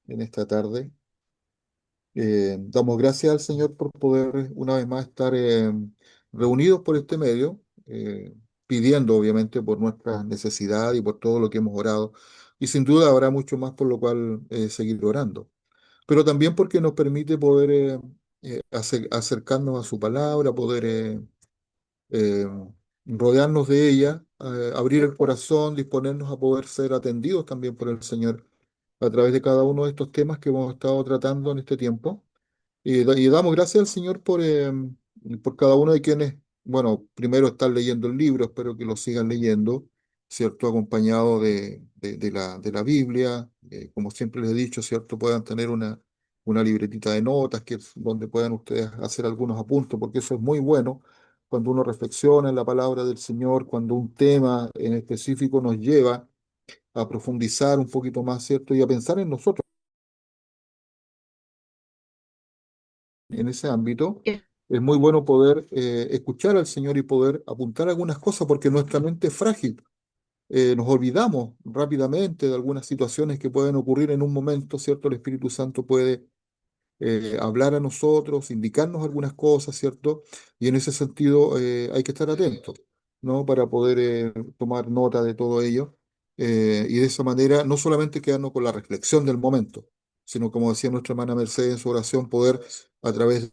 en esta tarde. Damos gracias al Señor por poder una vez más estar reunidos por este medio, pidiendo obviamente por nuestra necesidad y por todo lo que hemos orado. Y sin duda habrá mucho más por lo cual seguir orando. Pero también porque nos permite poder acercarnos a su palabra, poder eh, rodearnos de ella, abrir el corazón, disponernos a poder ser atendidos también por el Señor a través de cada uno de estos temas que hemos estado tratando en este tiempo. Y damos gracias al Señor por cada uno de quienes, bueno, primero están leyendo el libro, espero que lo sigan leyendo, ¿cierto? Acompañado de la Biblia, como siempre les he dicho, ¿cierto? Puedan tener una libretita de notas donde puedan ustedes hacer algunos apuntes, porque eso es muy bueno cuando uno reflexiona en la palabra del Señor, cuando un tema en específico nos lleva a profundizar un poquito más, ¿cierto? Y a pensar en nosotros en ese ámbito, es muy bueno poder escuchar al Señor y poder apuntar algunas cosas porque nuestra mente es frágil. Nos olvidamos rápidamente de algunas situaciones que pueden ocurrir en un momento, ¿cierto? El Espíritu Santo puede hablar a nosotros, indicarnos algunas cosas, ¿cierto? Y en ese sentido hay que estar atentos, ¿no? Para poder tomar nota de todo ello y de esa manera no solamente quedarnos con la reflexión del momento, sino como decía nuestra hermana Mercedes en su oración, poder a través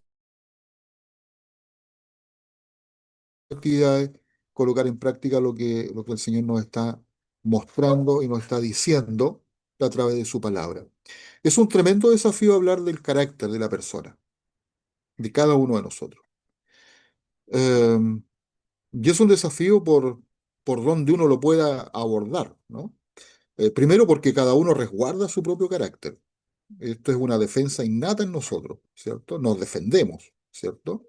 actividades, colocar en práctica lo que el Señor nos está mostrando y nos está diciendo a través de su palabra. Es un tremendo desafío hablar del carácter de la persona, de cada uno de nosotros. Eh, y es un desafío por donde uno lo pueda abordar, ¿no? Primero porque cada uno resguarda su propio carácter. Esto es una defensa innata en nosotros, ¿cierto? Nos defendemos, ¿cierto?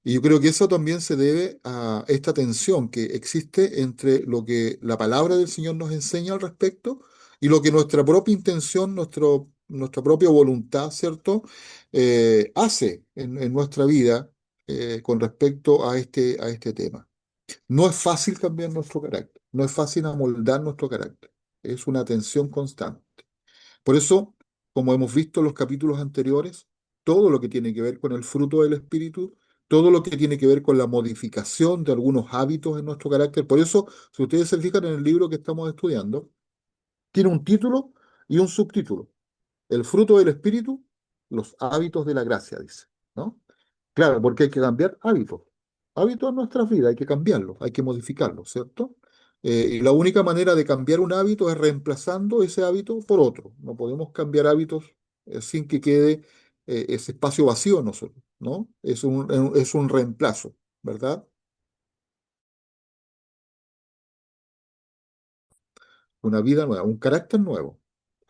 Y yo creo que eso también se debe a esta tensión que existe entre lo que la palabra del Señor nos enseña al respecto y lo que nuestra propia intención, nuestra propia voluntad, ¿cierto? Hace en nuestra vida con respecto a este tema. No es fácil cambiar nuestro carácter, no es fácil amoldar nuestro carácter, es una tensión constante. Por eso, como hemos visto en los capítulos anteriores, todo lo que tiene que ver con el fruto del Espíritu, todo lo que tiene que ver con la modificación de algunos hábitos en nuestro carácter. Por eso, si ustedes se fijan en el libro que estamos estudiando, tiene un título y un subtítulo. El fruto del Espíritu, los hábitos de la gracia, dice, ¿no? Claro, porque hay que cambiar hábitos. Hábitos en nuestras vidas, hay que cambiarlos, hay que modificarlos, ¿cierto? Y la única manera de cambiar un hábito es reemplazando ese hábito por otro. No podemos cambiar hábitos sin que quede ese espacio vacío en nosotros, ¿no? Es un reemplazo, ¿verdad? Una vida nueva, un carácter nuevo,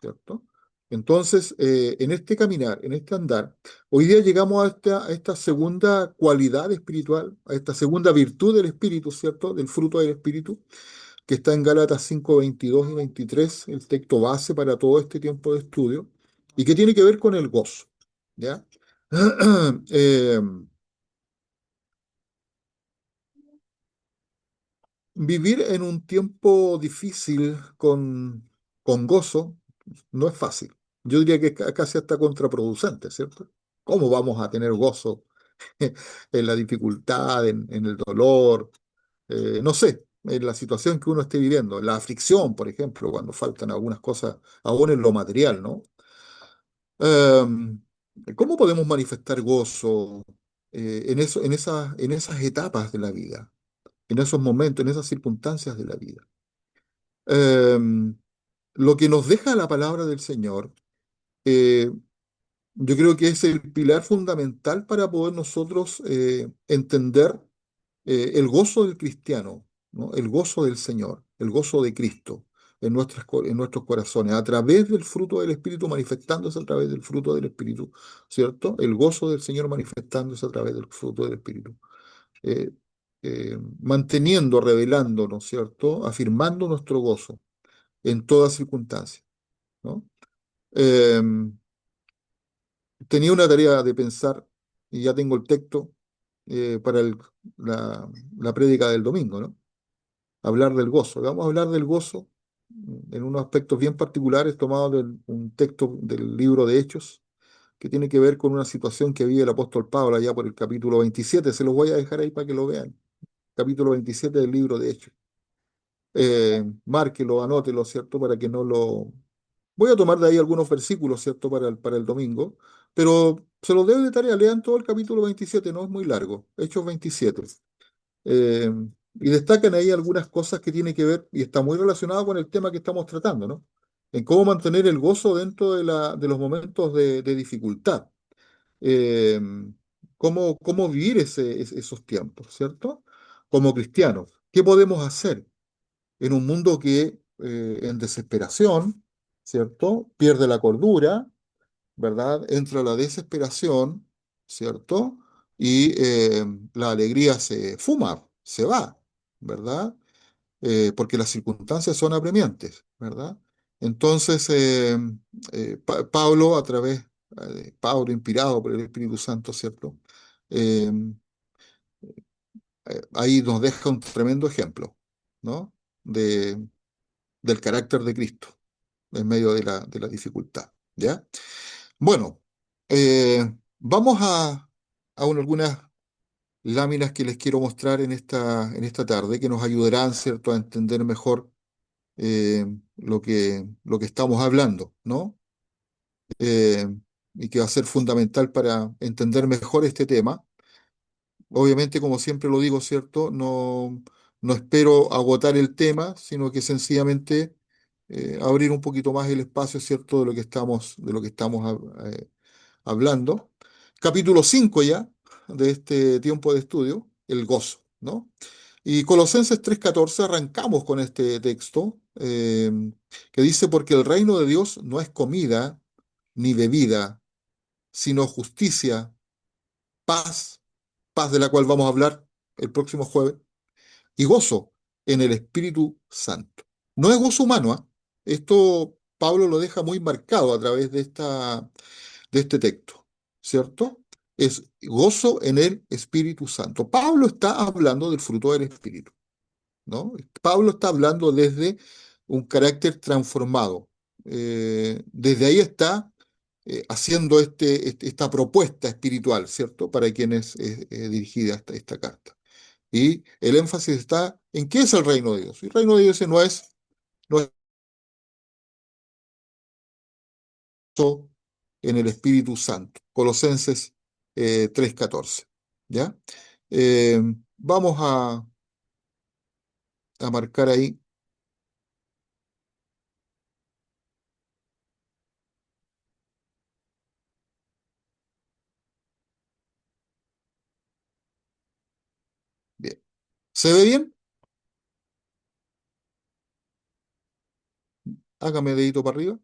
¿cierto? Entonces, en este caminar, en este andar, hoy día llegamos a esta segunda cualidad espiritual, a esta segunda virtud del Espíritu, ¿cierto? Del fruto del Espíritu, que está en Gálatas 5 22 y 23, el texto base para todo este tiempo de estudio, y que tiene que ver con el gozo, ¿ya? Eh, Vivir en un tiempo difícil con gozo no es fácil. Yo diría que es casi hasta contraproducente, ¿cierto? ¿Cómo vamos a tener gozo en la dificultad, en el dolor? No sé, en la situación que uno esté viviendo, en la aflicción, por ejemplo, cuando faltan algunas cosas, aún en lo material, ¿no? ¿Cómo podemos manifestar gozo en esas etapas de la vida, en esos momentos, en esas circunstancias de la vida? Em, lo que nos deja la palabra del Señor, eh, yo creo que es el pilar fundamental para poder nosotros entender el gozo del cristiano, ¿no? El gozo del Señor, el gozo de Cristo en nuestros corazones, a través del fruto del Espíritu, manifestándose a través del fruto del Espíritu, ¿cierto? El gozo del Señor manifestándose a través del fruto del Espíritu. Eh, Manteniendo, revelándonos, ¿cierto? Afirmando nuestro gozo en toda circunstancia, ¿no? Eh, Tenía una tarea de pensar, y ya tengo el texto para la prédica del domingo, ¿no? Hablar del gozo. Vamos a hablar del gozo en unos aspectos bien particulares tomados de un texto del libro de Hechos, que tiene que ver con una situación que vive el apóstol Pablo allá por el capítulo 27. Se los voy a dejar ahí para que lo vean. Capítulo 27 del libro de Hechos. Márquelo, anótelo, ¿cierto? Para que no lo... Voy a tomar de ahí algunos versículos, ¿cierto? Para el domingo, pero se los doy de tarea. Lean todo el capítulo 27, no es muy largo. Hechos 27. Eh, y destacan ahí algunas cosas que tienen que ver, y está muy relacionado con el tema que estamos tratando, ¿no? En cómo mantener el gozo dentro de los momentos de dificultad. Eh, cómo vivir esos tiempos, ¿cierto? Como cristianos. ¿Qué podemos hacer en un mundo que en desesperación, ¿cierto? Pierde la cordura, ¿verdad? Entra la desesperación, ¿cierto? Y la alegría se fuma, se va, ¿verdad? Porque las circunstancias son apremiantes, ¿verdad? Entonces, Pablo, a través de Pablo, inspirado por el Espíritu Santo, ¿cierto? Eh, ahí nos deja un tremendo ejemplo, ¿no? De, del carácter de Cristo en medio de la dificultad, ¿ya? Bueno, vamos algunas láminas que les quiero mostrar en esta tarde que nos ayudarán, ¿cierto?, a entender mejor lo que estamos hablando, ¿no? Eh, y que va a ser fundamental para entender mejor este tema. Obviamente, como siempre lo digo, ¿cierto? No espero agotar el tema, sino que sencillamente abrir un poquito más el espacio, ¿cierto?, de lo que estamos hablando. Capítulo 5 ya de este tiempo de estudio, el gozo, ¿no? Y Colosenses 3:14 arrancamos con este texto que dice, porque el reino de Dios no es comida ni bebida, sino justicia, paz, paz de la cual vamos a hablar el próximo jueves, y gozo en el Espíritu Santo. No es gozo humano, ¿ah? Esto Pablo lo deja muy marcado a través de este texto, ¿cierto? Es gozo en el Espíritu Santo. Pablo está hablando del fruto del Espíritu, ¿no? Pablo está hablando desde un carácter transformado. Desde ahí está haciendo esta propuesta espiritual, ¿cierto? Para quienes es dirigida esta carta. Y el énfasis está en qué es el reino de Dios. Y el reino de Dios no es gozo en el Espíritu Santo. Colosenses 3:14. ¿Ya? Eh, vamos a marcar ahí. Bien. ¿Se ve bien? Hágame dedito para arriba.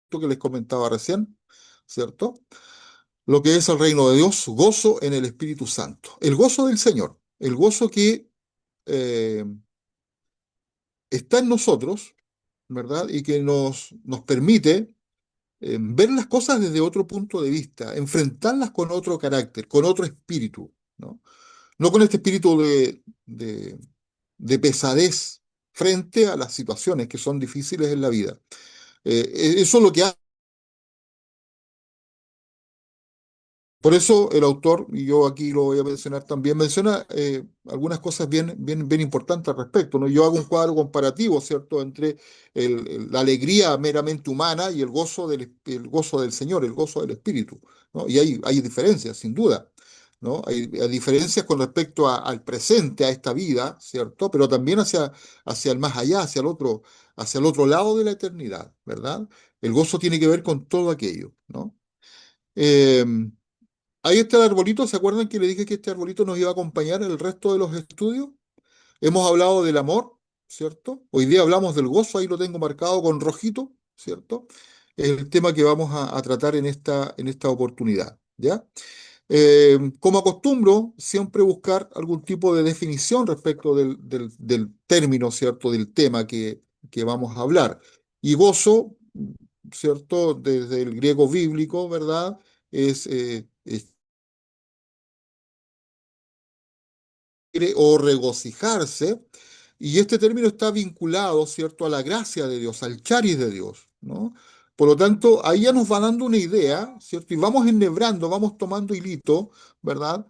Esto que les comentaba recién, ¿cierto? Lo que es el reino de Dios, gozo en el Espíritu Santo. El gozo del Señor, el gozo que eh, está en nosotros, ¿verdad? Y que nos permite ver las cosas desde otro punto de vista, enfrentarlas con otro carácter, con otro espíritu, ¿no? No con este espíritu de pesadez frente a las situaciones que son difíciles en la vida. Eso es lo que hace. Por eso el autor, y yo aquí lo voy a mencionar también, menciona algunas cosas bien importantes al respecto, ¿no? Yo hago un cuadro comparativo, ¿cierto?, entre la alegría meramente humana y el gozo del Señor, el gozo del Espíritu, ¿no? Y hay diferencias, sin duda, ¿no? Hay diferencias con respecto al presente, a esta vida, ¿cierto? Pero también hacia el más allá, hacia el otro lado de la eternidad, ¿verdad? El gozo tiene que ver con todo aquello, ¿no? Eh, Ahí está el arbolito. ¿Se acuerdan que le dije que este arbolito nos iba a acompañar en el resto de los estudios? Hemos hablado del amor, ¿cierto? Hoy día hablamos del gozo, ahí lo tengo marcado con rojito, ¿cierto? Es el tema que vamos a tratar en esta oportunidad, ¿ya? Como acostumbro, siempre buscar algún tipo de definición respecto del término, ¿cierto? Del tema que vamos a hablar. Y gozo, ¿cierto? Desde el griego bíblico, ¿verdad? Es o regocijarse, y este término está vinculado, ¿cierto?, a la gracia de Dios, al charis de Dios, ¿no? Por lo tanto, ahí ya nos va dando una idea, ¿cierto? Y vamos enhebrando, vamos tomando hilito, ¿verdad?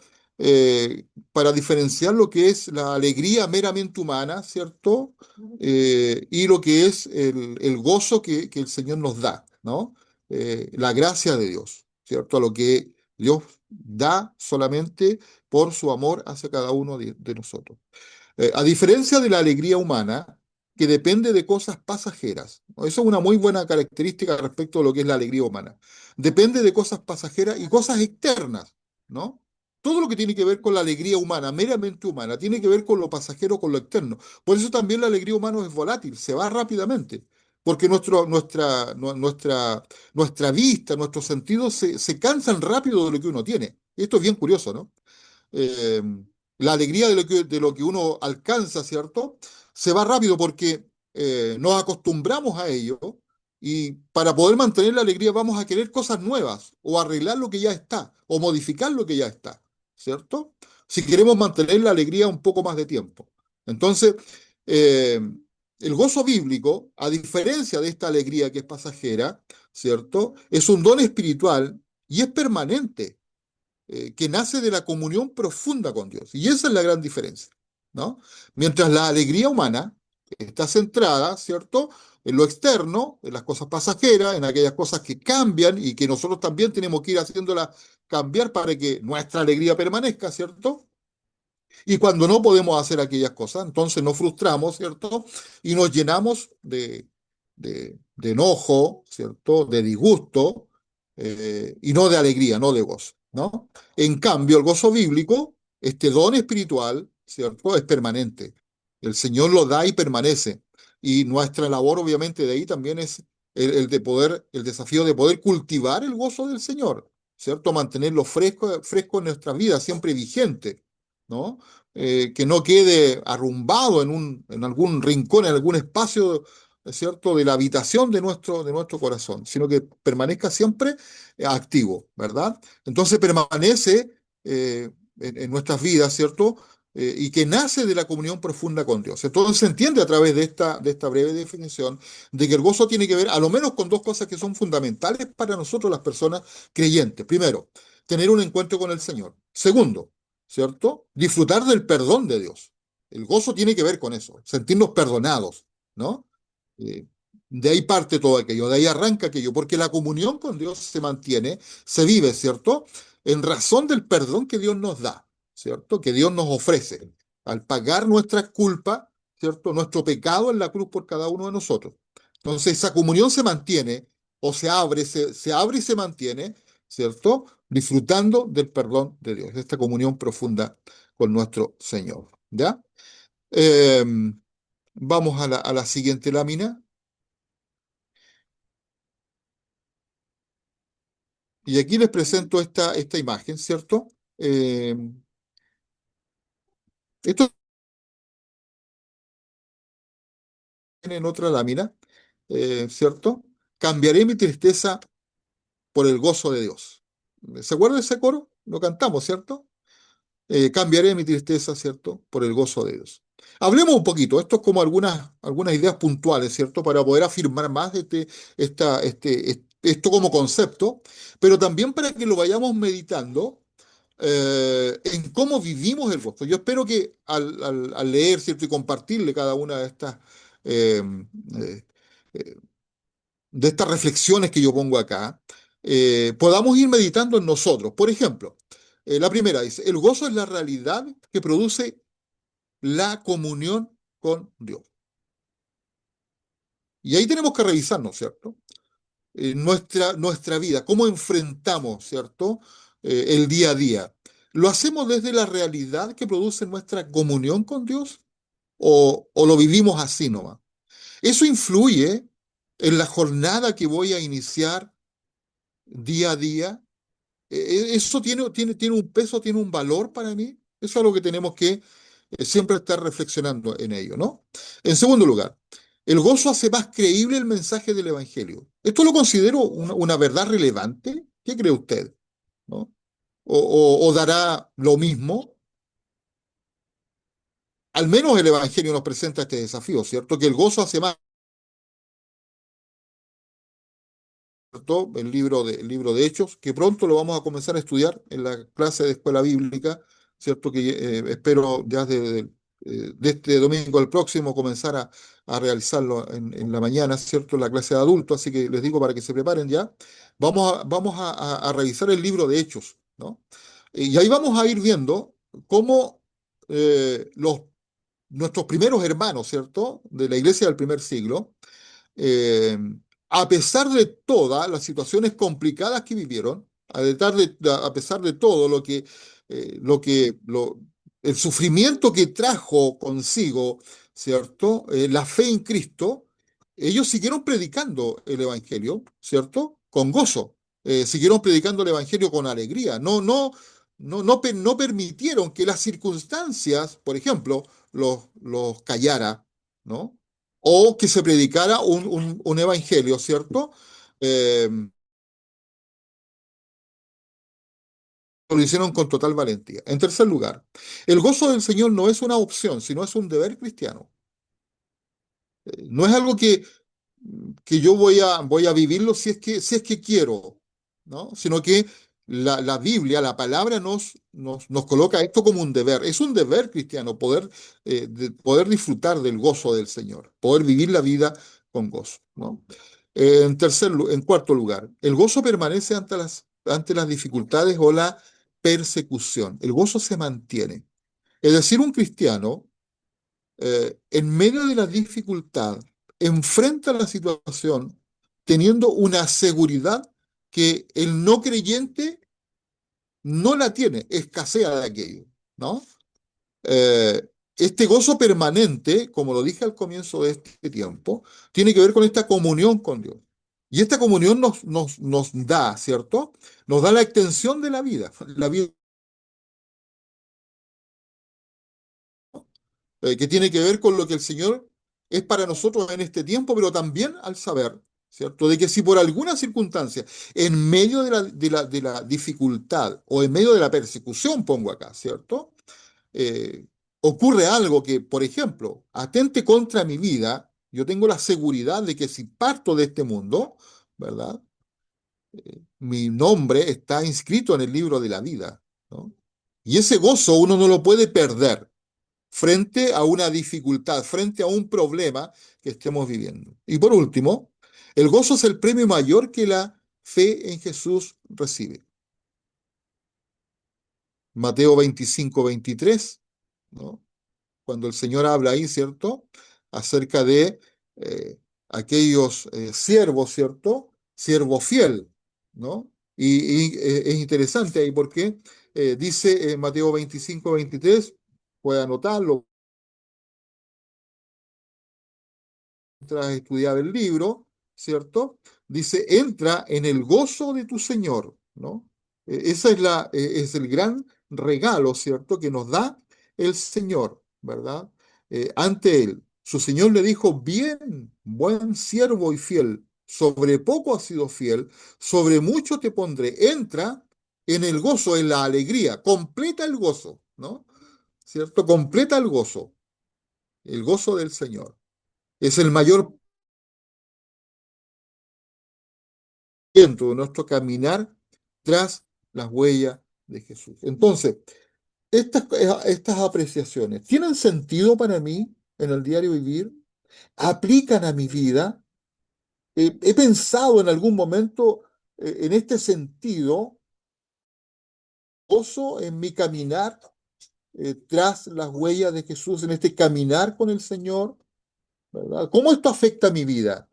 Para diferenciar lo que es la alegría meramente humana, ¿cierto? Y lo que es el gozo que el Señor nos da, ¿no? La gracia de Dios, ¿cierto? A lo que Dios da solamente por su amor hacia cada uno de nosotros. A diferencia de la alegría humana, que depende de cosas pasajeras, ¿no? Eso es una muy buena característica respecto a lo que es la alegría humana. Depende de cosas pasajeras y cosas externas, ¿no? Todo lo que tiene que ver con la alegría humana, meramente humana, tiene que ver con lo pasajero, con lo externo. Por eso también la alegría humana es volátil, se va rápidamente, porque nuestra vista, nuestros sentidos se cansan rápido de lo que uno tiene. Esto es bien curioso, ¿no? eh, la alegría de lo que uno alcanza, ¿cierto? Se va rápido porque nos acostumbramos a ello y para poder mantener la alegría vamos a querer cosas nuevas o arreglar lo que ya está o modificar lo que ya está, ¿cierto? Si queremos mantener la alegría un poco más de tiempo. Entonces, eh, el gozo bíblico, a diferencia de esta alegría que es pasajera, ¿cierto? Es un don espiritual y es permanente, que nace de la comunión profunda con Dios. Y esa es la gran diferencia, ¿no? Mientras la alegría humana está centrada, ¿cierto?, en lo externo, en las cosas pasajeras, en aquellas cosas que cambian y que nosotros también tenemos que ir haciéndolas cambiar para que nuestra alegría permanezca, ¿cierto? Y cuando no podemos hacer aquellas cosas, entonces nos frustramos, ¿cierto? Y nos llenamos de enojo, ¿cierto? De disgusto, y no de alegría, no de gozo, ¿no? En cambio, el gozo bíblico, este don espiritual, ¿cierto? Es permanente. El Señor lo da y permanece. Y nuestra labor, obviamente, de ahí también es el desafío de poder cultivar el gozo del Señor, ¿cierto? Mantenerlo fresco, fresco en nuestra vida, siempre vigente, ¿no? Que no quede arrumbado en algún rincón, en algún espacio, ¿cierto?, de la habitación de nuestro corazón, sino que permanezca siempre activo, ¿verdad? Entonces permanece en nuestras vidas, ¿cierto? Y que nace de la comunión profunda con Dios. Entonces se entiende a través de esta breve definición de que el gozo tiene que ver a lo menos con dos cosas que son fundamentales para nosotros las personas creyentes. Primero, tener un encuentro con el Señor. Segundo, ¿cierto? Disfrutar del perdón de Dios. El gozo tiene que ver con eso, sentirnos perdonados, ¿no? Eh, de ahí parte todo aquello, de ahí arranca aquello, porque la comunión con Dios se mantiene, se vive, ¿cierto? En razón del perdón que Dios nos da, ¿cierto? Que Dios nos ofrece al pagar nuestra culpa, ¿cierto? Nuestro pecado en la cruz por cada uno de nosotros. Entonces esa comunión se mantiene o se abre y se mantiene, ¿cierto? Disfrutando del perdón de Dios, de esta comunión profunda con nuestro Señor, ¿ya? Eh, Vamos a la siguiente lámina. Y aquí les presento esta imagen, ¿cierto? Eh, Esto viene en otra lámina, ¿cierto? Cambiaré mi tristeza por el gozo de Dios. ¿Se acuerdan de ese coro? Lo cantamos, ¿cierto? Cambiaré mi tristeza, ¿cierto? Por el gozo de Dios. Hablemos un poquito, esto es como algunas ideas puntuales, ¿cierto? Para poder afirmar más esto como concepto, pero también para que lo vayamos meditando en cómo vivimos el gozo. Yo espero que al leer, ¿cierto? Y compartirle cada una eh, eh, eh, de estas reflexiones que yo pongo acá, podamos ir meditando en nosotros. Por ejemplo, la primera dice, el gozo es la realidad que produce la comunión con Dios. Y ahí tenemos que revisarnos, ¿cierto? Nuestra vida, cómo enfrentamos, ¿cierto? El día a día. ¿Lo hacemos desde la realidad que produce nuestra comunión con Dios o lo vivimos así nomás? Eso influye en la jornada que voy a iniciar día a día. Eso tiene un peso, tiene un valor para mí. Eso es algo que tenemos que siempre estar reflexionando en ello, ¿no? En segundo lugar, el gozo hace más creíble el mensaje del Evangelio. ¿Esto lo considero una verdad relevante? ¿Qué cree usted? ¿No? ¿O dará lo mismo? Al menos el Evangelio nos presenta este desafío, ¿cierto? Que el gozo hace más. ¿Cierto? El libro de Hechos, que pronto lo vamos a comenzar a estudiar en la clase de escuela bíblica, ¿cierto? Que espero ya de este domingo al próximo comenzar a realizarlo en la mañana, ¿cierto? En la clase de adultos, así que les digo para que se preparen ya. Vamos a revisar el libro de Hechos, ¿no? Y ahí vamos a ir viendo cómo nuestros primeros hermanos, ¿cierto? De la iglesia del primer siglo, eh, a pesar de todas las situaciones complicadas que vivieron, a pesar de todo el sufrimiento que trajo consigo, ¿cierto? La fe en Cristo, ellos siguieron predicando el Evangelio, ¿cierto? Con gozo. Siguieron predicando el Evangelio con alegría. No permitieron que las circunstancias, por ejemplo, los callara, ¿no? O que se predicara un evangelio, ¿cierto? Eh, lo hicieron con total valentía. En tercer lugar, el gozo del Señor no es una opción, sino es un deber cristiano. No es algo que yo voy a vivirlo si es que quiero, ¿no? Sino que la Biblia, la palabra nos coloca esto como un deber. Es un deber cristiano poder disfrutar del gozo del Señor, poder vivir la vida con gozo, ¿no? En cuarto lugar, el gozo permanece ante las dificultades o la persecución. El gozo se mantiene. Es decir, un cristiano en medio de la dificultad, enfrenta la situación teniendo una seguridad que el no creyente no la tiene, escasea de aquello, ¿no? Eh, este gozo permanente, como lo dije al comienzo de este tiempo, tiene que ver con esta comunión con Dios. Y esta comunión nos da, ¿cierto? Nos da la extensión de la vida que tiene que ver con lo que el Señor es para nosotros en este tiempo, pero también al saber, ¿cierto? De que si por alguna circunstancia, en medio de la dificultad o en medio de la persecución, pongo acá, ¿cierto? Eh, ocurre algo que, por ejemplo, atente contra mi vida, yo tengo la seguridad de que si parto de este mundo, ¿verdad? Mi nombre está inscrito en el libro de la vida, ¿no? Y ese gozo uno no lo puede perder frente a una dificultad, frente a un problema que estemos viviendo. Y por último, el gozo es el premio mayor que la fe en Jesús recibe. Mateo 25-23, ¿no? Cuando el Señor habla ahí, ¿cierto? Acerca de eh, aquellos siervos, ¿cierto? Siervo fiel, ¿no? Es interesante ahí porque dice Mateo 25-23, puede anotarlo, tras estudiar el libro, ¿cierto? Dice, entra en el gozo de tu Señor, ¿no? Esa es el gran regalo, ¿cierto? Que nos da el Señor, ¿verdad? Ante Él. Su Señor le dijo, bien, buen siervo y fiel, sobre poco has sido fiel, sobre mucho te pondré. Entra en el gozo, en la alegría, completa el gozo, ¿no? ¿Cierto? Completa el gozo del Señor. Es el mayor dentro de nuestro caminar tras las huellas de Jesús. Entonces, estas apreciaciones tienen sentido para mí en el diario vivir, aplican a mi vida. He pensado en algún momento en este sentido, gozo en mi caminar tras las huellas de Jesús, en este caminar con el Señor, ¿verdad? ¿Cómo esto afecta a mi vida?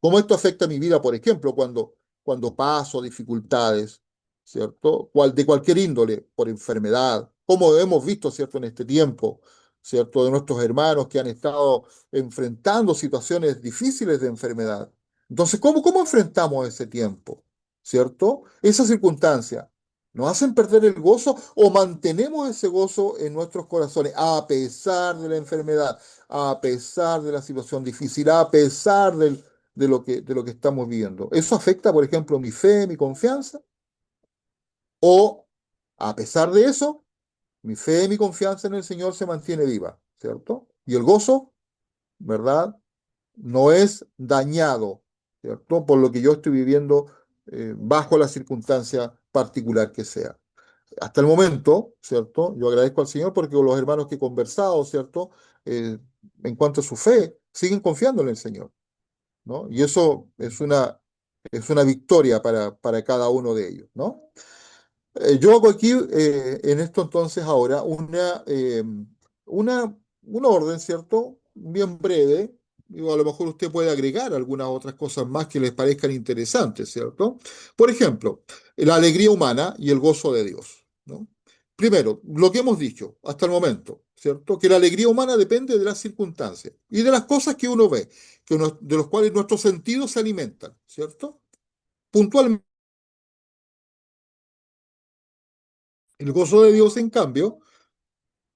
¿Cómo esto afecta a mi vida, por ejemplo, cuando paso dificultades, ¿cierto? De cualquier índole, por enfermedad, como hemos visto, ¿cierto? En este tiempo, ¿cierto? De nuestros hermanos que han estado enfrentando situaciones difíciles de enfermedad. Entonces, ¿cómo enfrentamos ese tiempo? ¿Cierto? Esas circunstancias nos hacen perder el gozo o mantenemos ese gozo en nuestros corazones a pesar de la enfermedad, a pesar de la situación difícil, a pesar de lo que estamos viviendo. ¿Eso afecta, por ejemplo, mi fe, mi confianza? ¿O, a pesar de eso, mi fe y mi confianza en el Señor se mantiene viva? ¿cierto? Y el gozo, ¿verdad? No es dañado, ¿cierto? Por lo que yo estoy viviendo bajo la circunstancia particular que sea. Hasta el momento, ¿cierto? Yo agradezco al Señor porque con los hermanos que he conversado, ¿cierto? Eh, en cuanto a su fe, siguen confiando en el Señor, ¿no? Y eso es una victoria para cada uno de ellos, ¿no? Yo hago aquí, en esto entonces ahora, una orden, ¿cierto? Bien breve. Digo, a lo mejor usted puede agregar algunas otras cosas más que les parezcan interesantes, ¿cierto? Por ejemplo, la alegría humana y el gozo de Dios, ¿no? Primero, lo que hemos dicho hasta el momento, ¿cierto? Que la alegría humana depende de las circunstancias y de las cosas que uno ve, de los cuales nuestros sentidos se alimentan, ¿cierto? Puntualmente, el gozo de Dios, en cambio,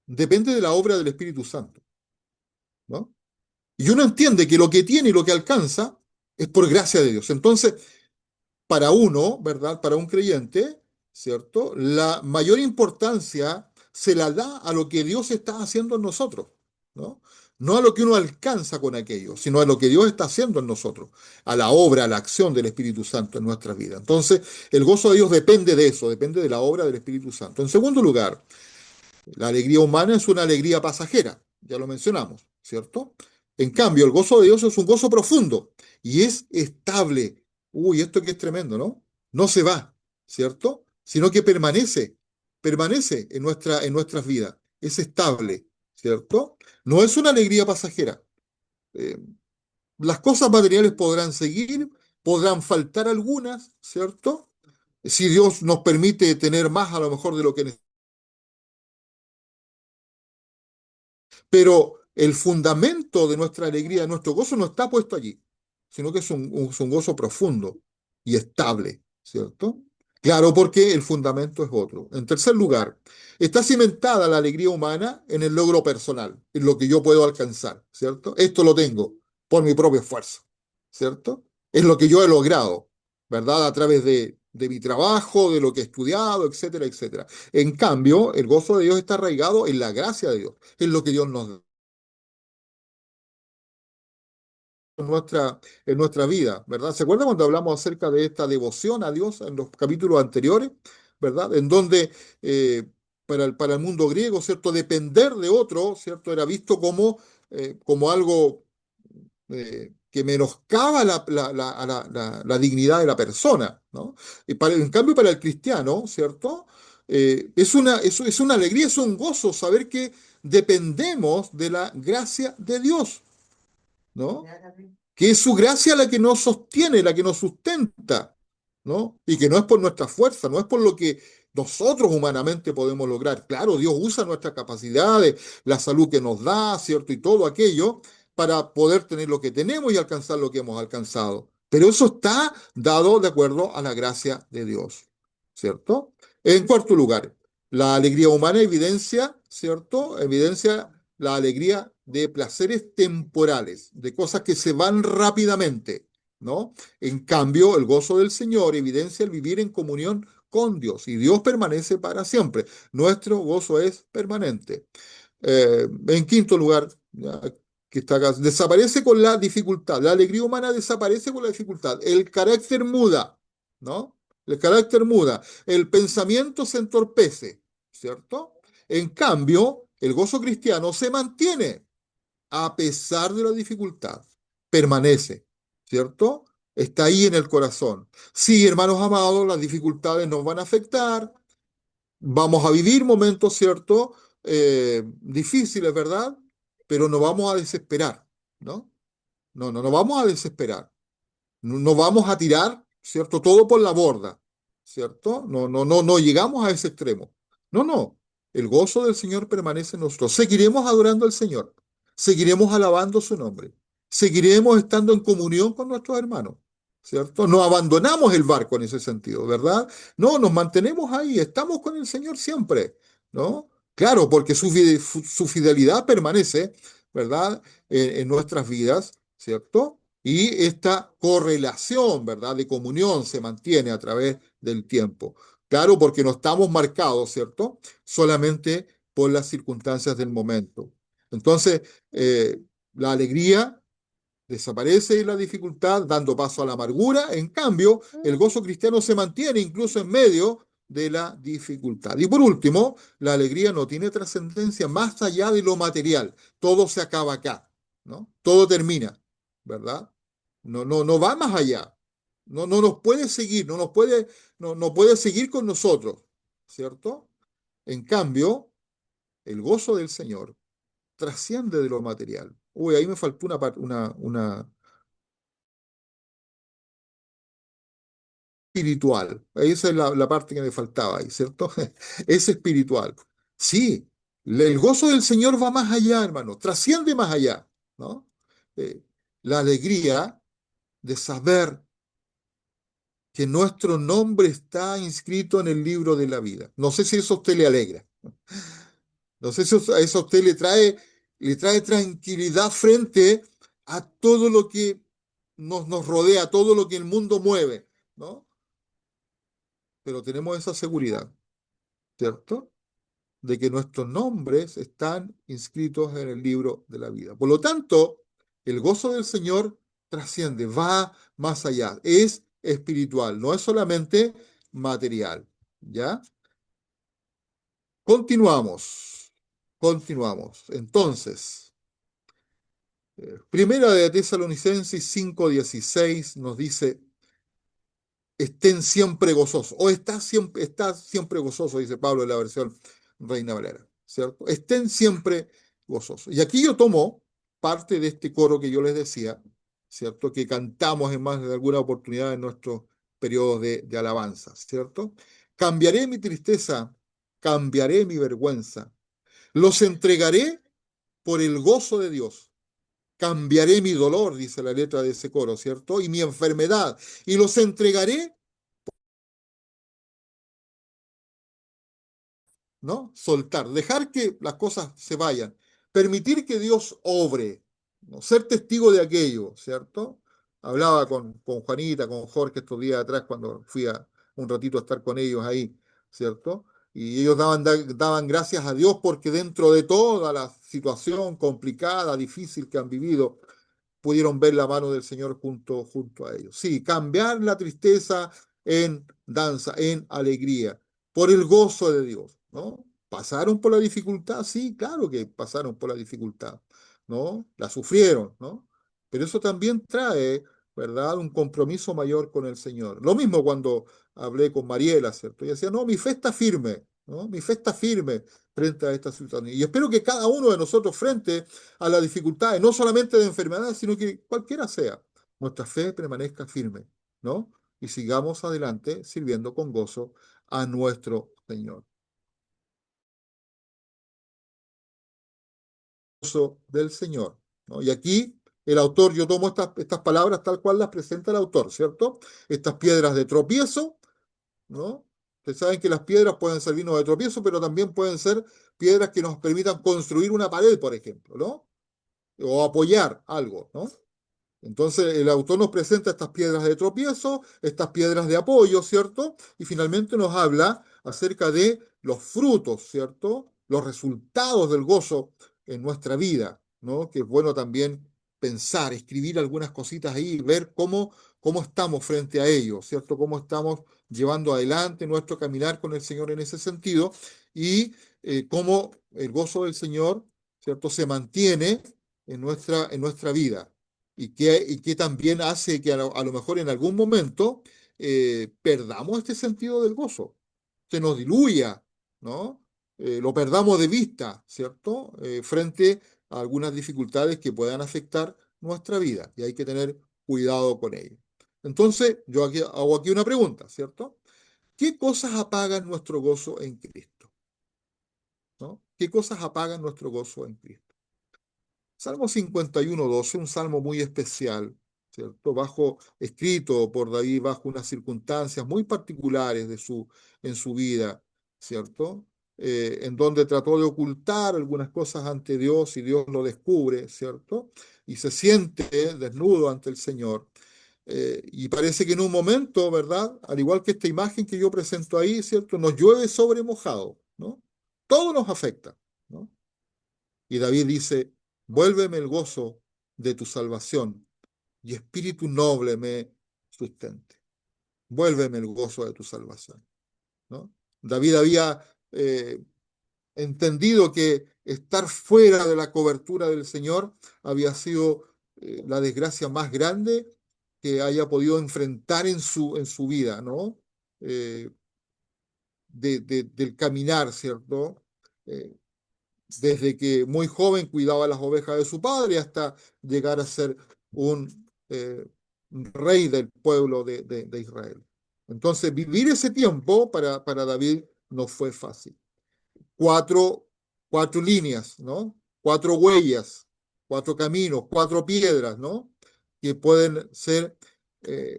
depende de la obra del Espíritu Santo, ¿no? Y uno entiende que lo que tiene y lo que alcanza es por gracia de Dios. Entonces, para uno, ¿verdad? Para un creyente, ¿cierto? La mayor importancia se la da a lo que Dios está haciendo en nosotros, ¿no? No a lo que uno alcanza con aquello, sino a lo que Dios está haciendo en nosotros, a la obra, a la acción del Espíritu Santo en nuestras vidas. Entonces, el gozo de Dios depende de eso, depende de la obra del Espíritu Santo. En segundo lugar, la alegría humana es una alegría pasajera, ya lo mencionamos, ¿cierto? En cambio, el gozo de Dios es un gozo profundo y es estable. Uy, esto que es tremendo, ¿no? No se va, ¿cierto? Sino que permanece en nuestras vidas. Es estable, ¿cierto? No es una alegría pasajera. Eh, las cosas materiales podrán seguir, podrán faltar algunas, ¿cierto? Si Dios nos permite tener más a lo mejor de lo que pero el fundamento de nuestra alegría, de nuestro gozo, no está puesto allí, sino que es un gozo profundo y estable, ¿cierto? Claro, porque el fundamento es otro. En tercer lugar, está cimentada la alegría humana en el logro personal, en lo que yo puedo alcanzar, ¿cierto? Esto lo tengo por mi propio esfuerzo, ¿cierto? Es lo que yo he logrado, ¿verdad? A través de mi trabajo, de lo que he estudiado, etcétera, etcétera. En cambio, el gozo de Dios está arraigado en la gracia de Dios, en lo que Dios nos da en nuestra vida, ¿verdad? ¿Se acuerdan cuando hablamos acerca de esta devoción a Dios en los capítulos anteriores, ¿verdad? En donde para el mundo griego, ¿cierto? Depender de otro, ¿cierto? Era visto como algo que menoscaba la dignidad de la persona, ¿no? En cambio, para el cristiano, ¿cierto? Es una alegría, es un gozo saber que dependemos de la gracia de Dios, ¿no? Que es su gracia la que nos sostiene, la que nos sustenta, ¿no? Y que no es por nuestra fuerza, no es por lo que nosotros humanamente podemos lograr. Claro, Dios usa nuestras capacidades, la salud que nos da, ¿cierto? Y todo aquello para poder tener lo que tenemos y alcanzar lo que hemos alcanzado. Pero eso está dado de acuerdo a la gracia de Dios, ¿cierto? En cuarto lugar, la alegría humana evidencia, ¿cierto? Evidencia la alegría de placeres temporales, de cosas que se van rápidamente, ¿no? En cambio, el gozo del Señor evidencia el vivir en comunión con Dios y Dios permanece para siempre. Nuestro gozo es permanente. En quinto lugar, ya que está acá, desaparece con la dificultad. La alegría humana desaparece con la dificultad. El carácter muda, ¿no? El carácter muda. El pensamiento se entorpece, ¿cierto? En cambio, el gozo cristiano se mantiene a pesar de la dificultad. Permanece, ¿cierto? Está ahí en el corazón. Sí, hermanos amados, las dificultades nos van a afectar, vamos a vivir momentos, ¿cierto? Difíciles, ¿verdad? Pero no vamos a desesperar, ¿no? No vamos a desesperar. No vamos a tirar, ¿cierto? Todo por la borda, ¿cierto? No llegamos a ese extremo. No. El gozo del Señor permanece en nosotros. Seguiremos adorando al Señor. Seguiremos alabando su nombre. Seguiremos estando en comunión con nuestros hermanos, ¿cierto? No abandonamos el barco en ese sentido, ¿verdad? No, nos mantenemos ahí. Estamos con el Señor siempre, ¿no? Claro, porque su fidelidad permanece, ¿verdad? En nuestras vidas, ¿cierto? Y esta correlación, ¿verdad?, de comunión se mantiene a través del tiempo. Claro, porque no estamos marcados, ¿cierto?, solamente por las circunstancias del momento. Entonces, la alegría desaparece la dificultad, dando paso a la amargura. En cambio, el gozo cristiano se mantiene incluso en medio de la dificultad. Y por último, la alegría no tiene trascendencia más allá de lo material. Todo se acaba acá, ¿no? Todo termina, ¿verdad? No va más allá. No nos puede seguir, no puede seguir con nosotros, ¿cierto? En cambio, el gozo del Señor trasciende de lo material. Uy, ahí me faltó una espiritual. Esa es la parte que me faltaba ahí, ¿cierto? Es espiritual. Sí, el gozo del Señor va más allá, hermano, trasciende más allá, ¿no? Eh, la alegría de saber que nuestro nombre está inscrito en el libro de la vida. No sé si eso a usted le alegra. No sé si eso a usted le trae tranquilidad frente a todo lo que nos rodea, todo lo que el mundo mueve, ¿no? Pero tenemos esa seguridad, ¿cierto? De que nuestros nombres están inscritos en el libro de la vida. Por lo tanto, el gozo del Señor trasciende, va más allá, es espiritual, no es solamente material, ¿ya? Continuamos, continuamos. Entonces, Primera de Tesalonicenses 5:16 nos dice, estén siempre gozosos, o está siempre gozoso, dice Pablo en la versión Reina Valera, ¿cierto? Estén siempre gozosos. Y aquí yo tomo parte de este coro que yo les decía, ¿cierto? Que cantamos en más de alguna oportunidad en nuestros periodos de alabanza, ¿cierto? Cambiaré mi tristeza, cambiaré mi vergüenza, los entregaré por el gozo de Dios. Cambiaré mi dolor, dice la letra de ese coro, ¿cierto? Y mi enfermedad, y los entregaré, ¿no? Soltar, dejar que las cosas se vayan, permitir que Dios obre, ¿no? Ser testigo de aquello, ¿cierto? Hablaba con Juanita, con Jorge estos días atrás cuando fui un ratito a estar con ellos ahí, ¿cierto? Y ellos daban gracias a Dios porque dentro de toda la situación complicada, difícil que han vivido, pudieron ver la mano del Señor junto a ellos. Sí, cambiar la tristeza en danza, en alegría, por el gozo de Dios, ¿no? ¿Pasaron por la dificultad? Sí, claro que pasaron por la dificultad, ¿no? La sufrieron, ¿no? Pero eso también trae, ¿verdad? Un compromiso mayor con el Señor. Lo mismo cuando hablé con Mariela, ¿cierto? Ella decía, no, mi fe está firme, ¿no? Mi fe está firme frente a esta situación. Y espero que cada uno de nosotros frente a las dificultades, no solamente de enfermedades, sino que cualquiera sea, nuestra fe permanezca firme, ¿no? Y sigamos adelante sirviendo con gozo a nuestro Señor. Gozo del Señor, ¿no? Y aquí el autor, yo tomo estas palabras tal cual las presenta el autor, ¿cierto? Estas piedras de tropiezo, ¿no? Ustedes saben que las piedras pueden servirnos de tropiezo, pero también pueden ser piedras que nos permitan construir una pared, por ejemplo, ¿no? O apoyar algo, ¿no? Entonces el autor nos presenta estas piedras de tropiezo, estas piedras de apoyo, ¿cierto? Y finalmente nos habla acerca de los frutos, ¿cierto? Los resultados del gozo en nuestra vida, ¿no? Que es bueno también pensar, escribir algunas cositas ahí, ver cómo estamos frente a ello, ¿cierto? Cómo estamos llevando adelante nuestro caminar con el Señor en ese sentido y cómo el gozo del Señor, ¿cierto? Se mantiene en nuestra vida y que también hace que a lo mejor en algún momento perdamos este sentido del gozo, se nos diluya, ¿no? Lo perdamos de vista, ¿cierto? Frente a algunas dificultades que puedan afectar nuestra vida y hay que tener cuidado con ello. Entonces, yo hago aquí una pregunta, ¿cierto? ¿Qué cosas apagan nuestro gozo en Cristo? ¿No? ¿Qué cosas apagan nuestro gozo en Cristo? Salmo 51:12, un salmo muy especial, ¿cierto? Escrito por David bajo unas circunstancias muy particulares en su vida, ¿cierto? En donde trató de ocultar algunas cosas ante Dios y Dios lo descubre, ¿cierto? Y se siente desnudo ante el Señor. Y parece que en un momento, ¿verdad? Al igual que esta imagen que yo presento ahí, ¿cierto? Nos llueve sobre mojado, ¿no? Todo nos afecta, ¿no? Y David dice, vuélveme el gozo de tu salvación y espíritu noble me sustente. Vuélveme el gozo de tu salvación, ¿no? David había entendido que estar fuera de la cobertura del Señor había sido la desgracia más grande que haya podido enfrentar en su vida, ¿no? Eh, del caminar, ¿cierto? Eh, Desde que muy joven cuidaba las ovejas de su padre hasta llegar a ser un rey del pueblo de Israel. Entonces, vivir ese tiempo para David no fue fácil. Cuatro, cuatro líneas, ¿no? Cuatro huellas, cuatro caminos, cuatro piedras, ¿no? Que pueden ser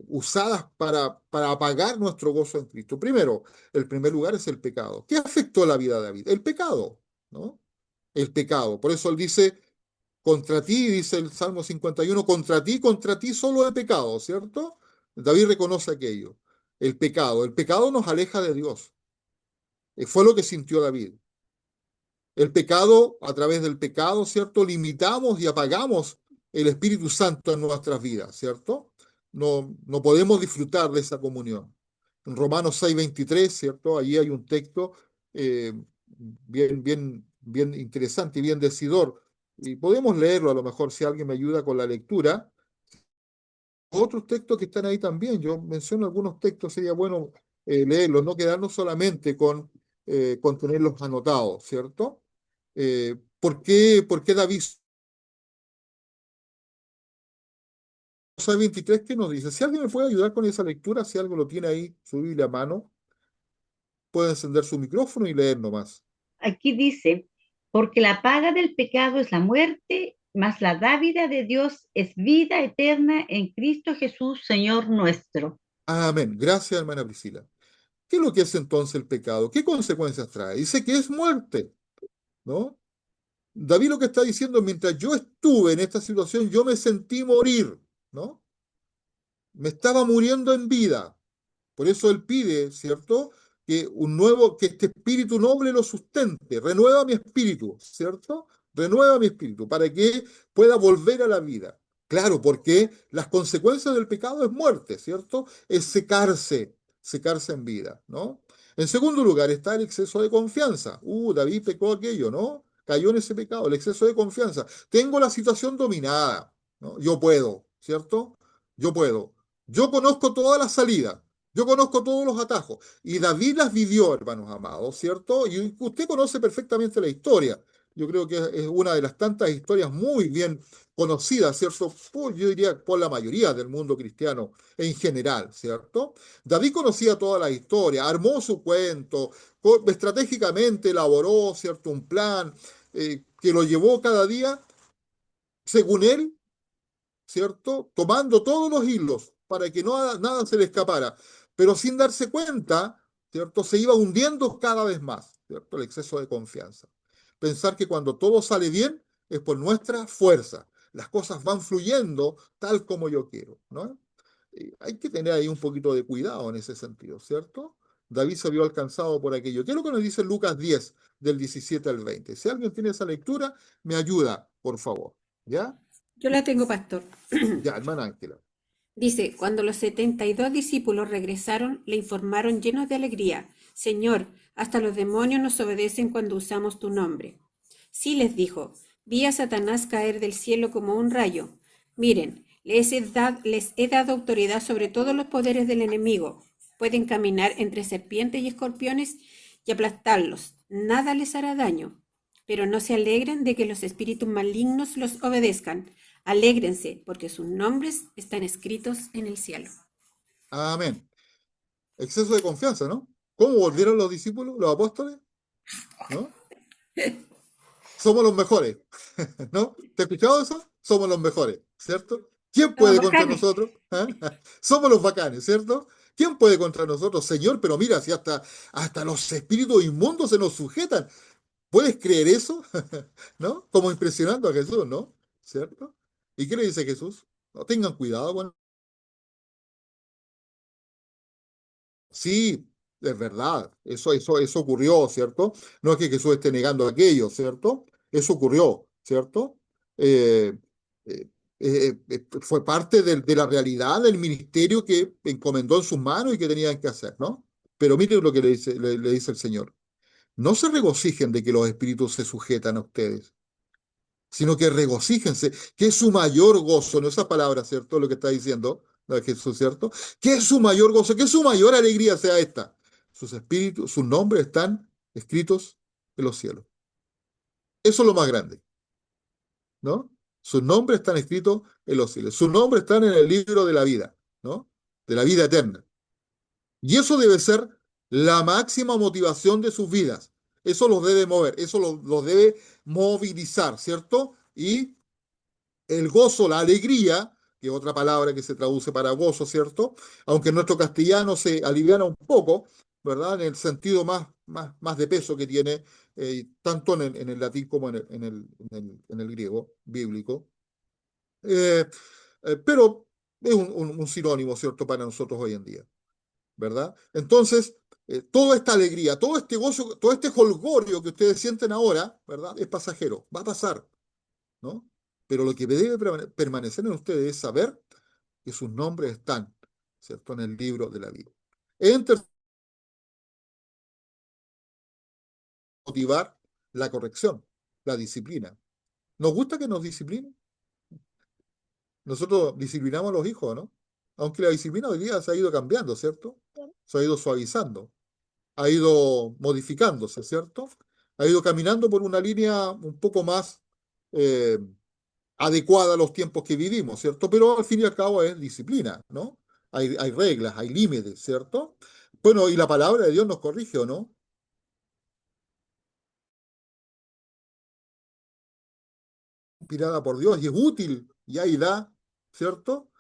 usadas para apagar nuestro gozo en Cristo. Primero, el primer lugar es el pecado. ¿Qué afectó la vida de David? El pecado, ¿no? El pecado. Por eso él dice, contra ti, dice el Salmo 51, contra ti solo he pecado, ¿cierto? David reconoce aquello. El pecado nos aleja de Dios. Fue lo que sintió David. El pecado, a través del pecado, ¿cierto? Limitamos y apagamos el Espíritu Santo en nuestras vidas, ¿cierto? No podemos disfrutar de esa comunión. En Romanos 6:23, ¿cierto? Allí hay un texto bien interesante y bien decidor. Y podemos leerlo a lo mejor si alguien me ayuda con la lectura. Otros textos que están ahí también, yo menciono algunos textos, sería bueno leerlos, no quedarnos solamente con tenerlos anotados, ¿cierto? ¿Por qué David 23 qué nos dice? Si alguien me puede ayudar con esa lectura, si algo lo tiene ahí, su Biblia a mano, puede encender su micrófono y leer nomás. Aquí dice, porque la paga del pecado es la muerte, mas la dávida de Dios es vida eterna en Cristo Jesús, Señor nuestro. Amén. Gracias, hermana Priscila. ¿Qué es lo que es entonces el pecado? ¿Qué consecuencias trae? Dice que es muerte, ¿no? David lo que está diciendo, mientras yo estuve en esta situación, yo me sentí morir, ¿no? Me estaba muriendo en vida. Por eso él pide, ¿cierto? Que este espíritu noble lo sustente, renueva mi espíritu, ¿cierto? Renueva mi espíritu para que pueda volver a la vida. Claro, porque las consecuencias del pecado es muerte, ¿cierto? Es secarse en vida, ¿no? En segundo lugar está el exceso de confianza. David pecó aquello, ¿no? Cayó en ese pecado, el exceso de confianza. Tengo la situación dominada, ¿no? Yo puedo, ¿cierto? Yo puedo. Yo conozco todas las salidas. Yo conozco todos los atajos. Y David las vivió, hermanos amados, ¿cierto? Y usted conoce perfectamente la historia. Yo creo que es una de las tantas historias muy bien conocidas, ¿cierto? Yo diría por la mayoría del mundo cristiano en general, ¿cierto? David conocía toda la historia, armó su cuento, estratégicamente elaboró, ¿cierto? Un plan que lo llevó cada día, según él, ¿cierto? Tomando todos los hilos para que nada se le escapara, pero sin darse cuenta, ¿cierto? Se iba hundiendo cada vez más, ¿cierto? El exceso de confianza. Pensar que cuando todo sale bien es por nuestra fuerza. Las cosas van fluyendo tal como yo quiero, ¿no? Y hay que tener ahí un poquito de cuidado en ese sentido, ¿cierto? David se vio alcanzado por aquello. ¿Qué es lo que nos dice Lucas 10, del 17 al 20? Si alguien tiene esa lectura, me ayuda, por favor. ¿Ya? Yo la tengo, pastor. Ya, hermana Ángela. Dice, cuando los 72 discípulos regresaron, le informaron llenos de alegría, Señor, hasta los demonios nos obedecen cuando usamos tu nombre. Sí, les dijo, vi a Satanás caer del cielo como un rayo. Miren, les he dado autoridad sobre todos los poderes del enemigo. Pueden caminar entre serpientes y escorpiones y aplastarlos. Nada les hará daño. Pero no se alegren de que los espíritus malignos los obedezcan. Alégrense, porque sus nombres están escritos en el cielo. Amén. Exceso de confianza, ¿no? ¿Cómo volvieron los discípulos, los apóstoles? ¿No? Somos los mejores, ¿no? ¿Te has escuchado eso? Somos los mejores, ¿cierto? ¿Quién Somos puede contra bacanes. nosotros? ¿Ah? Somos los bacanes, ¿cierto? ¿Quién puede contra nosotros? Señor, pero mira, si hasta los espíritus inmundos se nos sujetan. ¿Puedes creer eso? ¿No? Como impresionando a Jesús, ¿no? ¿Cierto? ¿Y qué le dice Jesús? No tengan cuidado con. Sí, es verdad, eso ocurrió, ¿cierto? No es que Jesús esté negando aquello, ¿cierto? Eso ocurrió, ¿cierto? Eh, eh, Fue parte de la realidad del ministerio que encomendó en sus manos y que tenían que hacer, ¿no? Pero miren lo que le dice el Señor. No se regocijen de que los espíritus se sujetan a ustedes, sino que regocíjense, que es su mayor gozo, no esa palabra, ¿cierto? Lo que está diciendo Jesús, ¿cierto? Que es su mayor gozo, que su mayor alegría sea esta. Sus espíritus, sus nombres están escritos en los cielos. Eso es lo más grande, ¿no? Sus nombres están escritos en los cielos. Sus nombres están en el libro de la vida, ¿no? De la vida eterna. Y eso debe ser la máxima motivación de sus vidas. Eso los debe mover, eso los debe movilizar, ¿cierto? Y el gozo, la alegría, que es otra palabra que se traduce para gozo, ¿cierto? Aunque en nuestro castellano se aliviana un poco, ¿verdad? En el sentido más de peso que tiene, tanto en el latín como en el griego bíblico. Eh, pero es un sinónimo, ¿cierto? Para nosotros hoy en día, ¿verdad? Entonces, toda esta alegría, todo este gozo, todo este jolgorio que ustedes sienten ahora, ¿verdad? Es pasajero, va a pasar, ¿no? Pero lo que debe permanecer en ustedes es saber que sus nombres están, ¿cierto?, en el libro de la vida. En tercer lugar, motivar la corrección, la disciplina. ¿Nos gusta que nos disciplinen? Nosotros disciplinamos a los hijos, ¿no? Aunque la disciplina hoy día se ha ido cambiando, ¿cierto? Se ha ido suavizando, ha ido modificándose, ¿cierto? Ha ido caminando por una línea un poco más eh, adecuada a los tiempos que vivimos, ¿cierto? Pero al fin y al cabo es disciplina, ¿no? Hay reglas, hay límites, ¿cierto? Bueno, y la palabra de Dios nos corrige, ¿o no? Inspirada por Dios y es útil y ahí da, ¿cierto?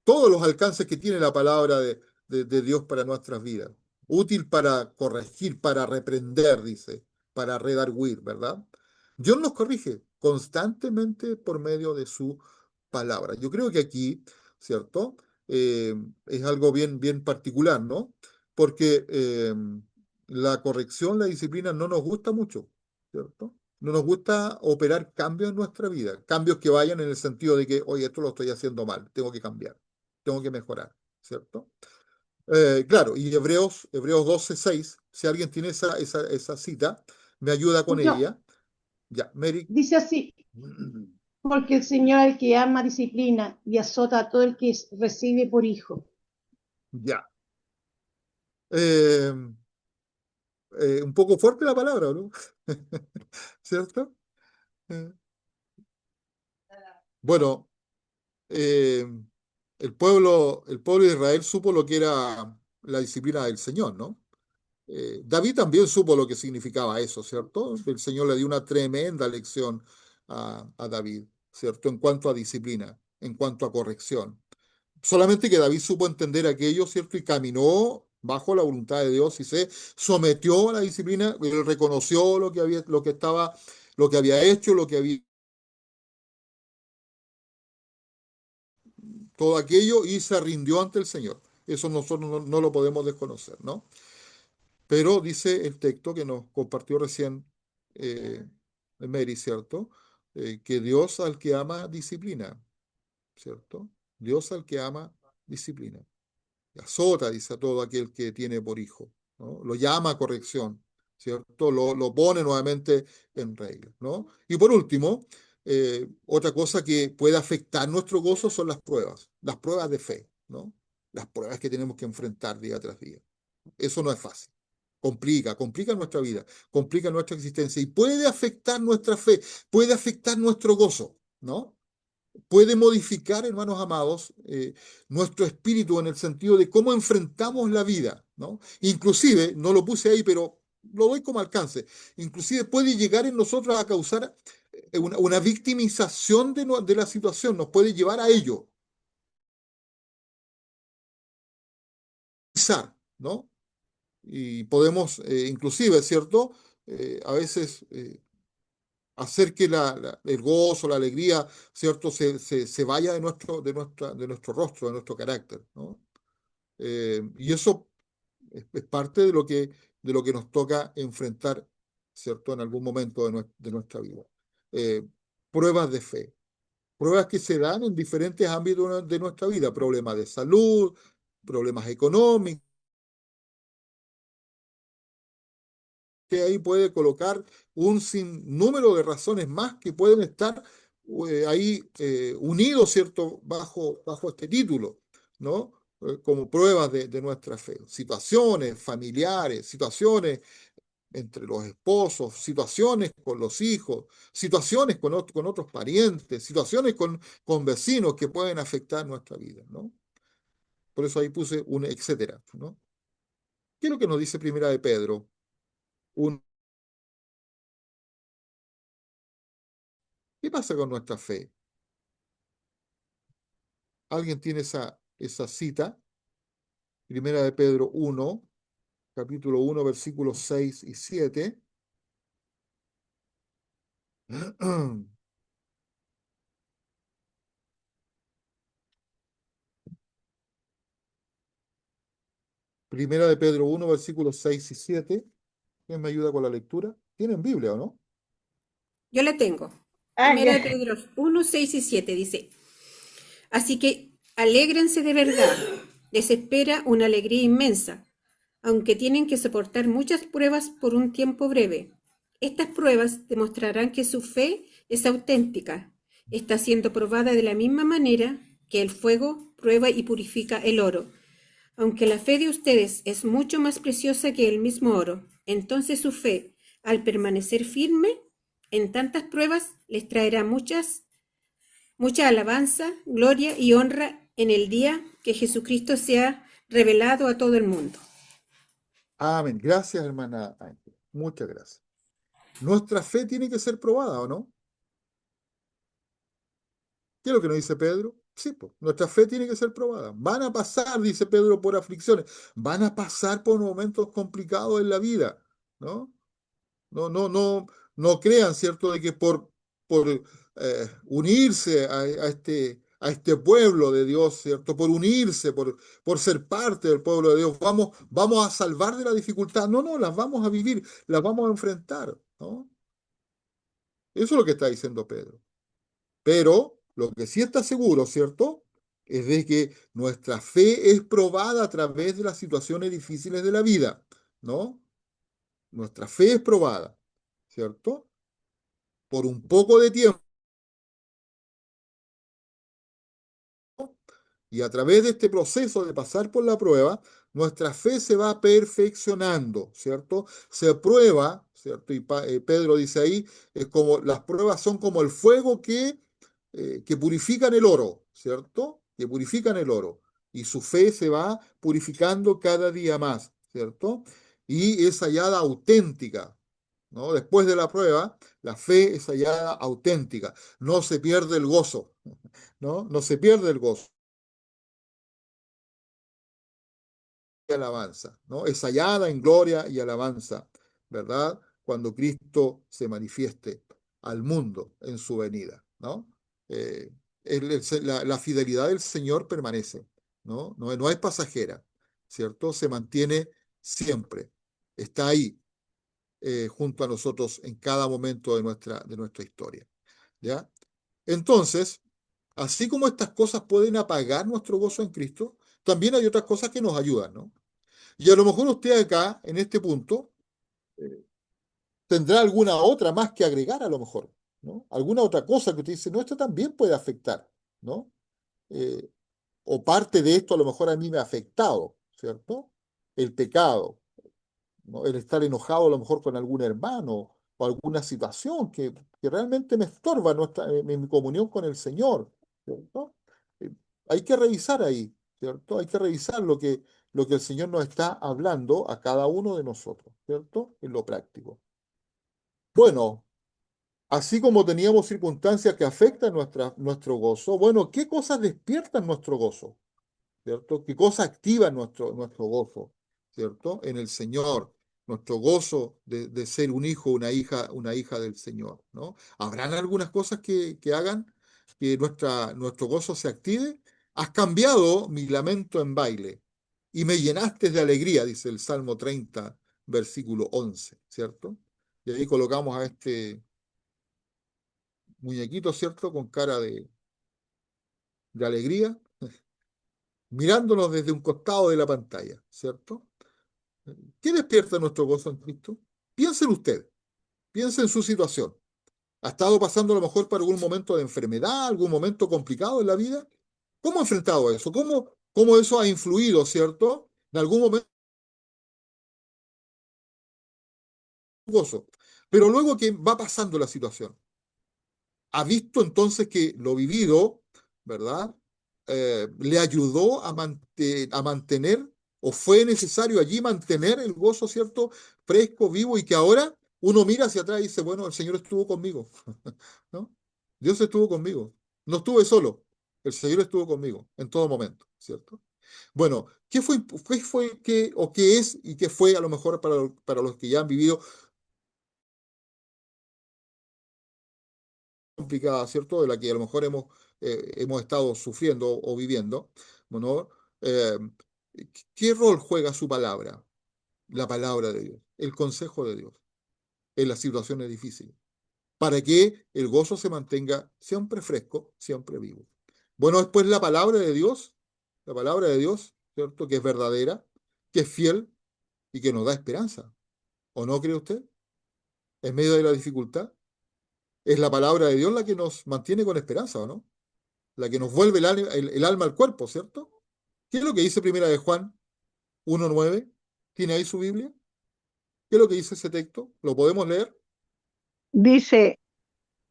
Todos los alcances que tiene la palabra de Dios para nuestras vidas. Útil para corregir, para reprender, dice, para redarguir, ¿verdad? Dios nos corrige constantemente por medio de su palabra. Yo creo que aquí, ¿cierto? Es algo bien particular, ¿no? Porque la corrección, la disciplina no nos gusta mucho, ¿cierto? No nos gusta operar cambios en nuestra vida, cambios que vayan en el sentido de que, oye, esto lo estoy haciendo mal, tengo que cambiar, tengo que mejorar, ¿cierto? Claro, y Hebreos 12:6, si alguien tiene esa cita, me ayuda con Yo, ella. Ya, Mary. dice así, porque el Señor al que ama disciplina y azota a todo el que recibe por hijo. Ya. Eh, un poco fuerte la palabra, ¿no? ¿Cierto? Eh, bueno, eh, el pueblo de Israel supo lo que era la disciplina del Señor, ¿no? David también supo lo que significaba eso, ¿cierto? El Señor le dio una tremenda lección a David, ¿cierto? En cuanto a disciplina, en cuanto a corrección. Solamente que David supo entender aquello, ¿cierto? Y caminó bajo la voluntad de Dios y se sometió a la disciplina, él reconoció lo que había hecho, lo que había, todo aquello y se rindió ante el Señor. Eso nosotros no lo podemos desconocer, ¿no? Pero dice el texto que nos compartió recién eh, Mary, ¿cierto? Que Dios al que ama disciplina, ¿cierto? Dios al que ama disciplina. Y azota, dice a todo aquel que tiene por hijo, ¿no? Lo llama a corrección, ¿cierto? Lo pone nuevamente en regla, ¿no? Y por último, otra cosa que puede afectar nuestro gozo son las pruebas de fe, ¿no? Las pruebas que tenemos que enfrentar día tras día. Eso no es fácil. Complica nuestra vida, complica nuestra existencia y puede afectar nuestra fe, puede afectar nuestro gozo, ¿no? Puede modificar, hermanos amados, nuestro espíritu en el sentido de cómo enfrentamos la vida, ¿no? Inclusive, no lo puse ahí, pero lo doy como alcance, inclusive puede llegar en nosotros a causar una victimización de la situación, nos puede llevar a ello, ¿no? Y podemos, inclusive, ¿cierto? A veces hacer que el gozo, la alegría, ¿cierto? Se vaya de nuestro rostro, de nuestro carácter, ¿no? Y eso es parte de lo que nos toca enfrentar ¿cierto? En algún momento de nuestra vida. Eh, Pruebas de fe, pruebas que se dan en diferentes ámbitos de nuestra vida, problemas de salud, problemas económicos, que ahí puede colocar un sinnúmero de razones más que pueden estar ahí unidos, ¿cierto?, bajo este título, ¿no? Como pruebas de nuestra fe. Situaciones familiares, situaciones entre los esposos, situaciones con los hijos, situaciones con otros parientes, situaciones con vecinos que pueden afectar nuestra vida, ¿no? Por eso ahí puse un etcétera, ¿no? ¿Qué es lo que nos dice Primera de Pedro? ¿Qué pasa con nuestra fe? ¿Alguien tiene esa cita? Primera de Pedro 1, capítulo 1, versículos 6 y 7. Primera de Pedro 1, versículos 6 y 7. ¿Quién me ayuda con la lectura? ¿Tienen Biblia o no? Yo la tengo. Ah, Primera de ya. Pedro 1, 6 y 7 dice, así que alégrense de verdad, les espera una alegría inmensa, aunque tienen que soportar muchas pruebas por un tiempo breve. Estas pruebas demostrarán que su fe es auténtica, está siendo probada de la misma manera que el fuego prueba y purifica el oro. Aunque la fe de ustedes es mucho más preciosa que el mismo oro, entonces su fe, al permanecer firme en tantas pruebas, les traerá mucha alabanza, gloria y honra en el día que Jesucristo sea revelado a todo el mundo. Amén. Gracias, hermana Ángel. Muchas gracias. Nuestra fe tiene que ser probada, ¿o no? ¿Qué es lo que nos dice Pedro? Sí, pues, nuestra fe tiene que ser probada. Van a pasar, dice Pedro, por aflicciones. Van a pasar por momentos complicados en la vida, ¿no? No crean, ¿cierto?, de que por unirse a este pueblo de Dios, ¿cierto? Por unirse, por ser parte del pueblo de Dios, vamos a salvar de la dificultad. No, las vamos a vivir, las vamos a enfrentar, ¿no? Eso es lo que está diciendo Pedro. Pero lo que sí está seguro, ¿cierto?, es de que nuestra fe es probada a través de las situaciones difíciles de la vida, ¿no? Nuestra fe es probada, ¿cierto? Por un poco de tiempo. Y a través de este proceso de pasar por la prueba, nuestra fe se va perfeccionando, ¿cierto? Se prueba, ¿cierto? Y Pedro dice ahí, es como, las pruebas son como el fuego que purifican el oro, ¿cierto? Que purifican el oro. Y su fe se va purificando cada día más, ¿cierto? Y es hallada auténtica, ¿no? Después de la prueba, la fe es hallada auténtica. No se pierde el gozo, ¿no? No se pierde el gozo. Y alabanza, ¿no? Es hallada en gloria y alabanza, ¿verdad? Cuando Cristo se manifieste al mundo en su venida, ¿no? Eh, la fidelidad del Señor permanece, ¿no? No es pasajera, ¿cierto? Se mantiene siempre, está ahí, junto a nosotros en cada momento de nuestra historia, ¿ya? Entonces, así como estas cosas pueden apagar nuestro gozo en Cristo, también hay otras cosas que nos ayudan, ¿no? Y a lo mejor usted acá, en este punto, tendrá alguna otra más que agregar a lo mejor, ¿no? Alguna otra cosa que usted dice, no, esto también puede afectar, ¿no? Eh, o parte de esto a lo mejor a mí me ha afectado, ¿cierto? El pecado, ¿no? El estar enojado a lo mejor con algún hermano o alguna situación que realmente me estorba mi comunión con el Señor, ¿cierto? Eh, Hay que revisar ahí, ¿cierto? Hay que revisar lo que el Señor nos está hablando a cada uno de nosotros, ¿cierto? En lo práctico. Bueno, así como teníamos circunstancias que afectan nuestro gozo, bueno, ¿qué cosas despiertan nuestro gozo? ¿Cierto? ¿Qué cosa activa nuestro gozo? ¿Cierto? En el Señor, nuestro gozo de ser un hijo, una hija del Señor, ¿no? ¿Habrán algunas cosas que hagan que nuestro gozo se active? Has cambiado mi lamento en baile y me llenaste de alegría, dice el Salmo 30, versículo 11, ¿cierto? Y ahí colocamos a este muñequito, ¿cierto? Con cara de alegría, mirándonos desde un costado de la pantalla, ¿cierto? ¿Qué despierta nuestro gozo en Cristo? Piensen usted, piensen en su situación. ¿Ha estado pasando a lo mejor por algún momento de enfermedad, algún momento complicado en la vida? ¿Cómo ha enfrentado eso? ¿Cómo eso ha influido, ¿cierto? En algún momento gozo. Pero luego que va pasando la situación, ha visto entonces que lo vivido, ¿verdad? Le ayudó a mantener, o fue necesario allí mantener el gozo, ¿cierto? Fresco, vivo, y que ahora uno mira hacia atrás y dice, bueno, el Señor estuvo conmigo, ¿no? Dios estuvo conmigo. No estuve solo, el Señor estuvo conmigo en todo momento, ¿cierto? Bueno, o qué es y qué fue a lo mejor para los que ya han vivido complicada, ¿cierto? De la que a lo mejor hemos estado sufriendo o viviendo, ¿no? Eh, ¿Qué rol juega su palabra? La palabra de Dios, el consejo de Dios en las situaciones difíciles, para que el gozo se mantenga siempre fresco, siempre vivo. Bueno, después la palabra de Dios, ¿cierto? Que es verdadera, que es fiel y que nos da esperanza. ¿O no cree usted? En medio de la dificultad, es la palabra de Dios la que nos mantiene con esperanza, ¿o no? La que nos vuelve el alma al cuerpo, ¿cierto? ¿Qué es lo que dice Primera de Juan 1:9? ¿Tiene ahí su Biblia? ¿Qué es lo que dice ese texto? ¿Lo podemos leer? Dice,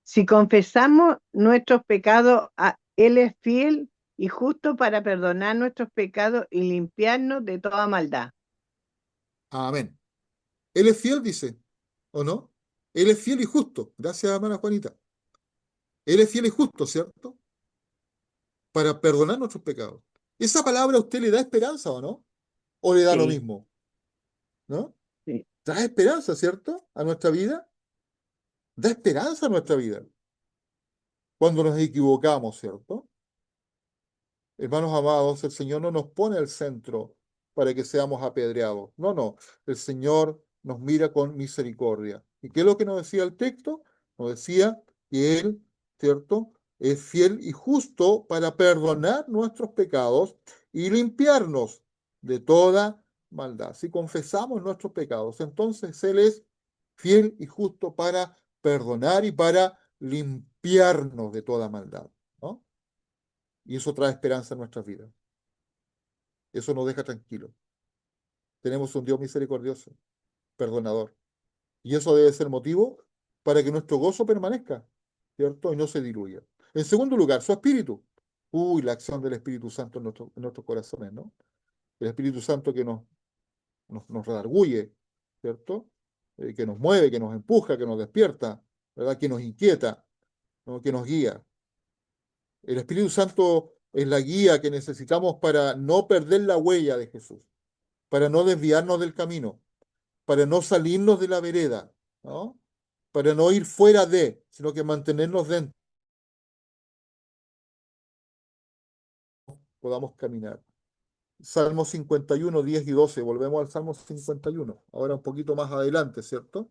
si confesamos nuestros pecados, Él es fiel y justo para perdonar nuestros pecados y limpiarnos de toda maldad. Amén. Él es fiel, dice, ¿o no? Él es fiel y justo. Gracias, hermana Juanita. Él es fiel y justo, ¿cierto? Para perdonar nuestros pecados. ¿Esa palabra a usted le da esperanza o no? ¿O le da lo Sí, mismo? ¿No? sí. Da esperanza, ¿cierto? A nuestra vida. Da esperanza a nuestra vida. Cuando nos equivocamos, ¿cierto? Hermanos amados, el Señor no nos pone al centro para que seamos apedreados. No, no. El Señor nos mira con misericordia. ¿Y qué es lo que nos decía el texto? Nos decía que Él, ¿cierto? Es fiel y justo para perdonar nuestros pecados y limpiarnos de toda maldad. Si confesamos nuestros pecados, entonces Él es fiel y justo para perdonar y para limpiarnos de toda maldad, ¿no? Y eso trae esperanza a nuestras vidas. Eso nos deja tranquilos. Tenemos un Dios misericordioso, perdonador. Y eso debe ser motivo para que nuestro gozo permanezca, ¿cierto? Y no se diluya. En segundo lugar, su espíritu. Uy, la acción del Espíritu Santo en nuestros corazones, ¿no? El Espíritu Santo que nos redarguye, ¿cierto? Que nos mueve, que nos empuja, que nos despierta, ¿verdad? Que nos inquieta, ¿no? Que nos guía. El Espíritu Santo es la guía que necesitamos para no perder la huella de Jesús, para no desviarnos del camino, para no salirnos de la vereda, ¿no? Para no ir fuera de, sino que mantenernos dentro, podamos caminar. Salmo 51, 10 y 12, volvemos al Salmo 51, ahora un poquito más adelante, ¿cierto?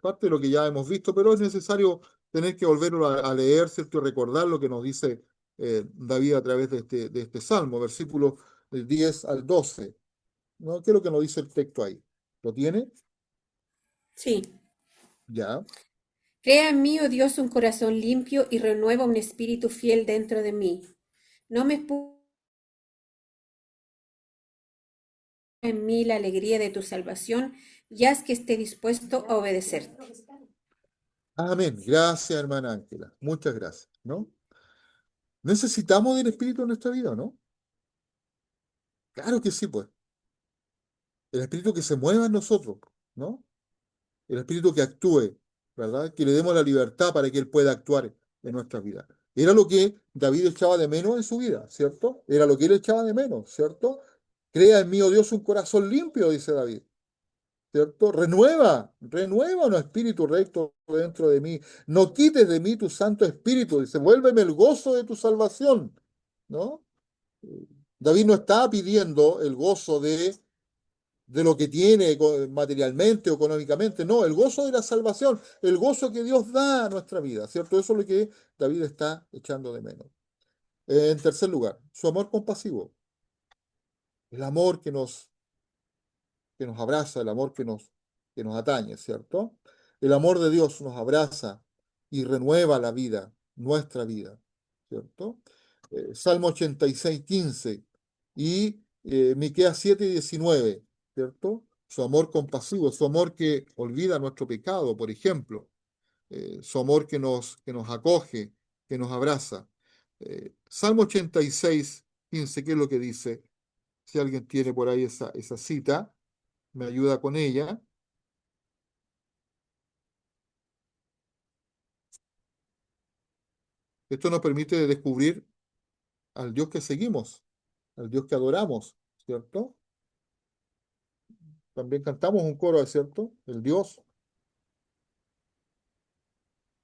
Parte de lo que ya hemos visto, pero es necesario tener que volverlo a leer, ¿cierto? Y recordar lo que nos dice David a través de este Salmo, versículos del 10 al 12, ¿no? ¿Qué es lo que nos dice el texto ahí? ¿Lo tiene? Sí. Ya. Crea en mí, oh Dios, un corazón limpio y renueva un espíritu fiel dentro de mí. No me expulses en mí la alegría de tu salvación y haz que esté dispuesto a obedecerte. Amén. Gracias, hermana Ángela. Muchas gracias, ¿no? ¿Necesitamos del Espíritu en nuestra vida o no? Claro que sí, pues. El Espíritu que se mueva en nosotros, ¿no? El Espíritu que actúe, ¿verdad? Que le demos la libertad para que Él pueda actuar en nuestra vida. Era lo que David echaba de menos en su vida, ¿cierto? Era lo que él echaba de menos, ¿cierto? Crea en mí, oh Dios, un corazón limpio, dice David, ¿cierto? Renueva un espíritu recto dentro de mí. No quites de mí tu Santo Espíritu, dice, vuélveme el gozo de tu salvación, ¿no? David no estaba pidiendo el gozo de lo que tiene materialmente o económicamente, no, el gozo de la salvación, el gozo que Dios da a nuestra vida, ¿cierto? Eso es lo que David está echando de menos. En tercer lugar, su amor compasivo, el amor que nos abraza, el amor que nos atañe, ¿cierto? El amor de Dios nos abraza y renueva la vida, nuestra vida, ¿cierto? Salmo 86:15 y Miqueas 7:19, ¿cierto? Su amor compasivo, su amor que olvida nuestro pecado, por ejemplo, su amor que nos acoge, que nos abraza. Salmo 86:15, ¿qué es lo que dice? Si alguien tiene por ahí esa cita, me ayuda con ella. Esto nos permite descubrir al Dios que seguimos, al Dios que adoramos, ¿cierto? También cantamos un coro, ¿cierto? El Dios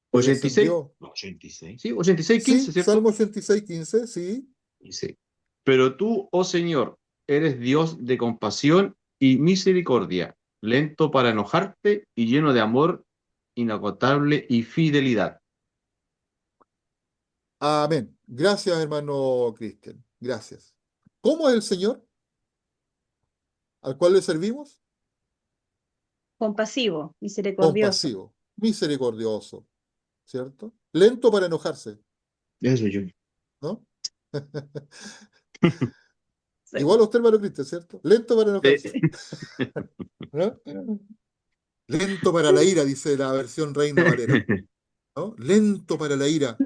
que 86, descendió. 86. Sí, 86, 15, Sí, ¿cierto? Salmo 86:15, sí. Dice, pero tú, oh Señor, eres Dios de compasión y misericordia, lento para enojarte y lleno de amor inagotable y fidelidad. Amén. Gracias, hermano Cristian. Gracias. ¿Cómo es el Señor al cual le servimos? Compasivo, misericordioso. Compasivo, misericordioso, ¿cierto? Lento para enojarse, Eso yo. ¿no? Sí. Igual a usted, hermano Cristian, ¿cierto? Lento para enojarse, ¿no? Lento para la ira, dice la versión Reina Valera, ¿no? Lento para la ira,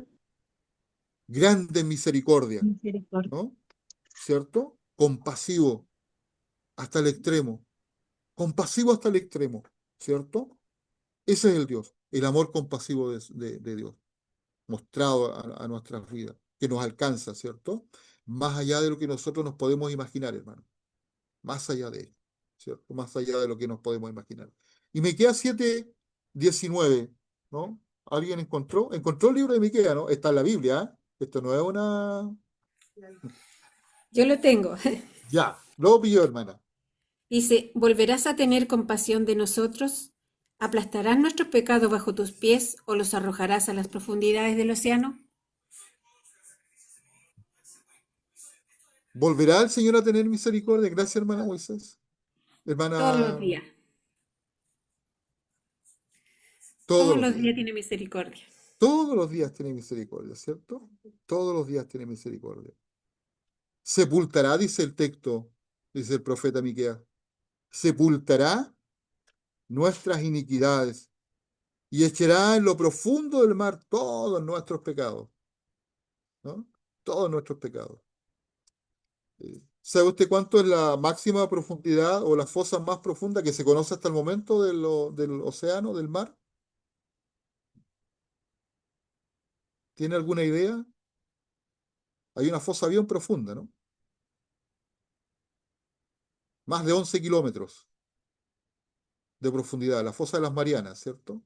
grande en misericordia, Misericordia. ¿no? ¿Cierto? Compasivo hasta el extremo, compasivo hasta el extremo, ¿cierto? Ese es el Dios, el amor compasivo de Dios, mostrado a nuestras vidas, que nos alcanza, ¿cierto? Más allá de lo que nosotros nos podemos imaginar, hermano, más allá de él, ¿cierto? Más allá de lo que nos podemos imaginar. Y Miqueas 7:19, ¿no? ¿Alguien encontró? ¿Encontró el libro de Miqueas, no? Está en la Biblia, ¿eh? Esto no es una... Yo lo tengo. Ya, lo pilló, hermana. Dice, ¿volverás a tener compasión de nosotros? ¿Aplastarás nuestros pecados bajo tus pies o los arrojarás a las profundidades del océano? ¿Volverá el Señor a tener misericordia? Gracias, hermana Moisés. Todos los Hermana, días. todos Todos los los días. días tiene misericordia. Todos los días tiene misericordia, ¿cierto? Todos los días tiene misericordia. Sepultará, dice el texto, dice el profeta Miqueas, sepultará nuestras iniquidades y echará en lo profundo del mar todos nuestros pecados, ¿no? Todos nuestros pecados. ¿Sabe usted cuánto es la máxima profundidad o la fosa más profunda que se conoce hasta el momento del océano, del mar? ¿Tiene alguna idea? Hay una fosa bien profunda, ¿no? Más de 11 kilómetros de profundidad, la fosa de las Marianas, ¿cierto?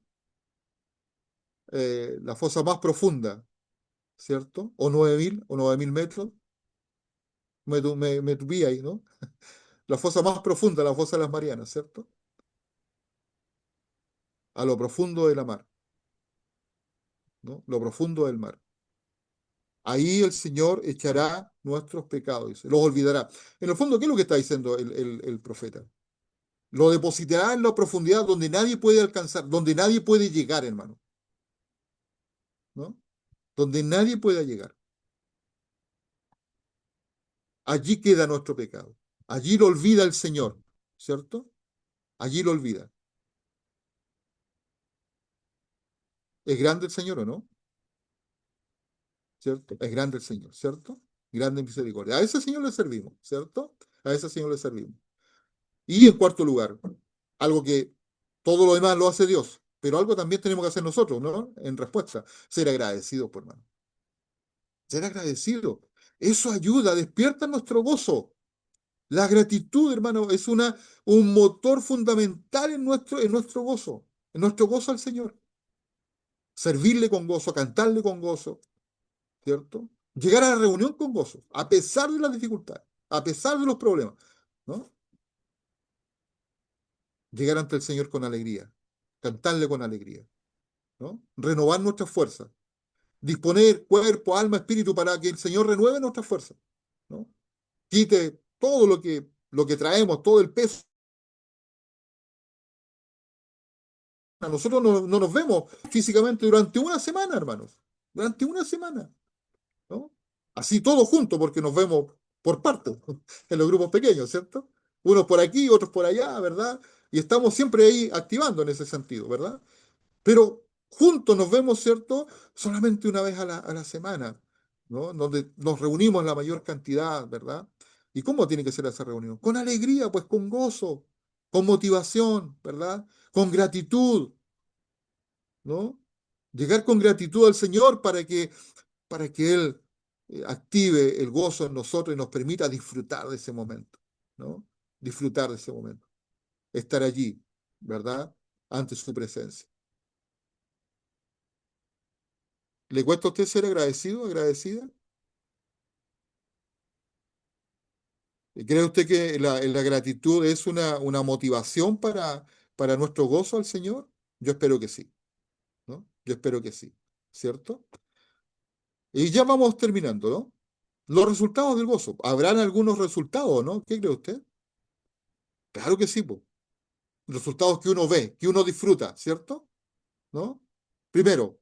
La fosa más profunda, ¿cierto? O 9.000 metros. Me tupí ahí, ¿no? La fosa más profunda, la fosa de las Marianas, ¿cierto? A lo profundo de la mar, ¿no? Lo profundo del mar. Ahí el Señor echará nuestros pecados, dice, los olvidará. En el fondo, ¿qué es lo que está diciendo el profeta? Lo depositará en la profundidad donde nadie puede alcanzar, donde nadie puede llegar, hermano, ¿no? Donde nadie pueda llegar. Allí queda nuestro pecado. Allí lo olvida el Señor, ¿cierto? Allí lo olvida. ¿Es grande el Señor o no? ¿Cierto? Es grande el Señor, ¿cierto? Grande en misericordia. A ese Señor le servimos, ¿cierto? A ese Señor le servimos. Y en cuarto lugar, algo que todo lo demás lo hace Dios, pero algo también tenemos que hacer nosotros, ¿no? En respuesta, ser agradecidos, por hermano. Ser agradecido. Eso ayuda, despierta nuestro gozo. La gratitud, hermano, es un motor fundamental en nuestro gozo al Señor. Servirle con gozo, cantarle con gozo, ¿cierto? Llegar a la reunión con gozo, a pesar de las dificultades, a pesar de los problemas, ¿no? llegar ante el Señor con alegría, cantarle con alegría, ¿no? Renovar nuestras fuerzas, disponer cuerpo, alma, espíritu para que el Señor renueve nuestras fuerzas, ¿no? Quite todo lo que traemos, todo el peso. Nosotros no nos vemos físicamente durante una semana, hermanos, durante una semana, ¿no? Así todos juntos, porque nos vemos por partes, en los grupos pequeños, ¿cierto? Unos por aquí, otros por allá, ¿verdad? Y estamos siempre ahí activando en ese sentido, ¿verdad? Pero juntos nos vemos, ¿cierto? Solamente una vez a la semana, ¿no? Donde nos reunimos en la mayor cantidad, ¿verdad? ¿Y cómo tiene que ser esa reunión? Con alegría, pues con gozo, con motivación, ¿verdad? Con gratitud, ¿no? Llegar con gratitud al Señor para que Él active el gozo en nosotros y nos permita disfrutar de ese momento, ¿no? Disfrutar de ese momento, estar allí, ¿verdad? Ante su presencia. ¿Le cuesta a usted ser agradecido, agradecida? ¿Cree usted que la gratitud es una motivación para nuestro gozo al Señor? Yo espero que sí, ¿no? Yo espero que sí, ¿cierto? Y ya vamos terminando, ¿no? Los resultados del gozo. ¿Habrán algunos resultados, no? ¿Qué cree usted? Claro que sí, po. Resultados que uno ve, que uno disfruta, ¿cierto? ¿No? Primero,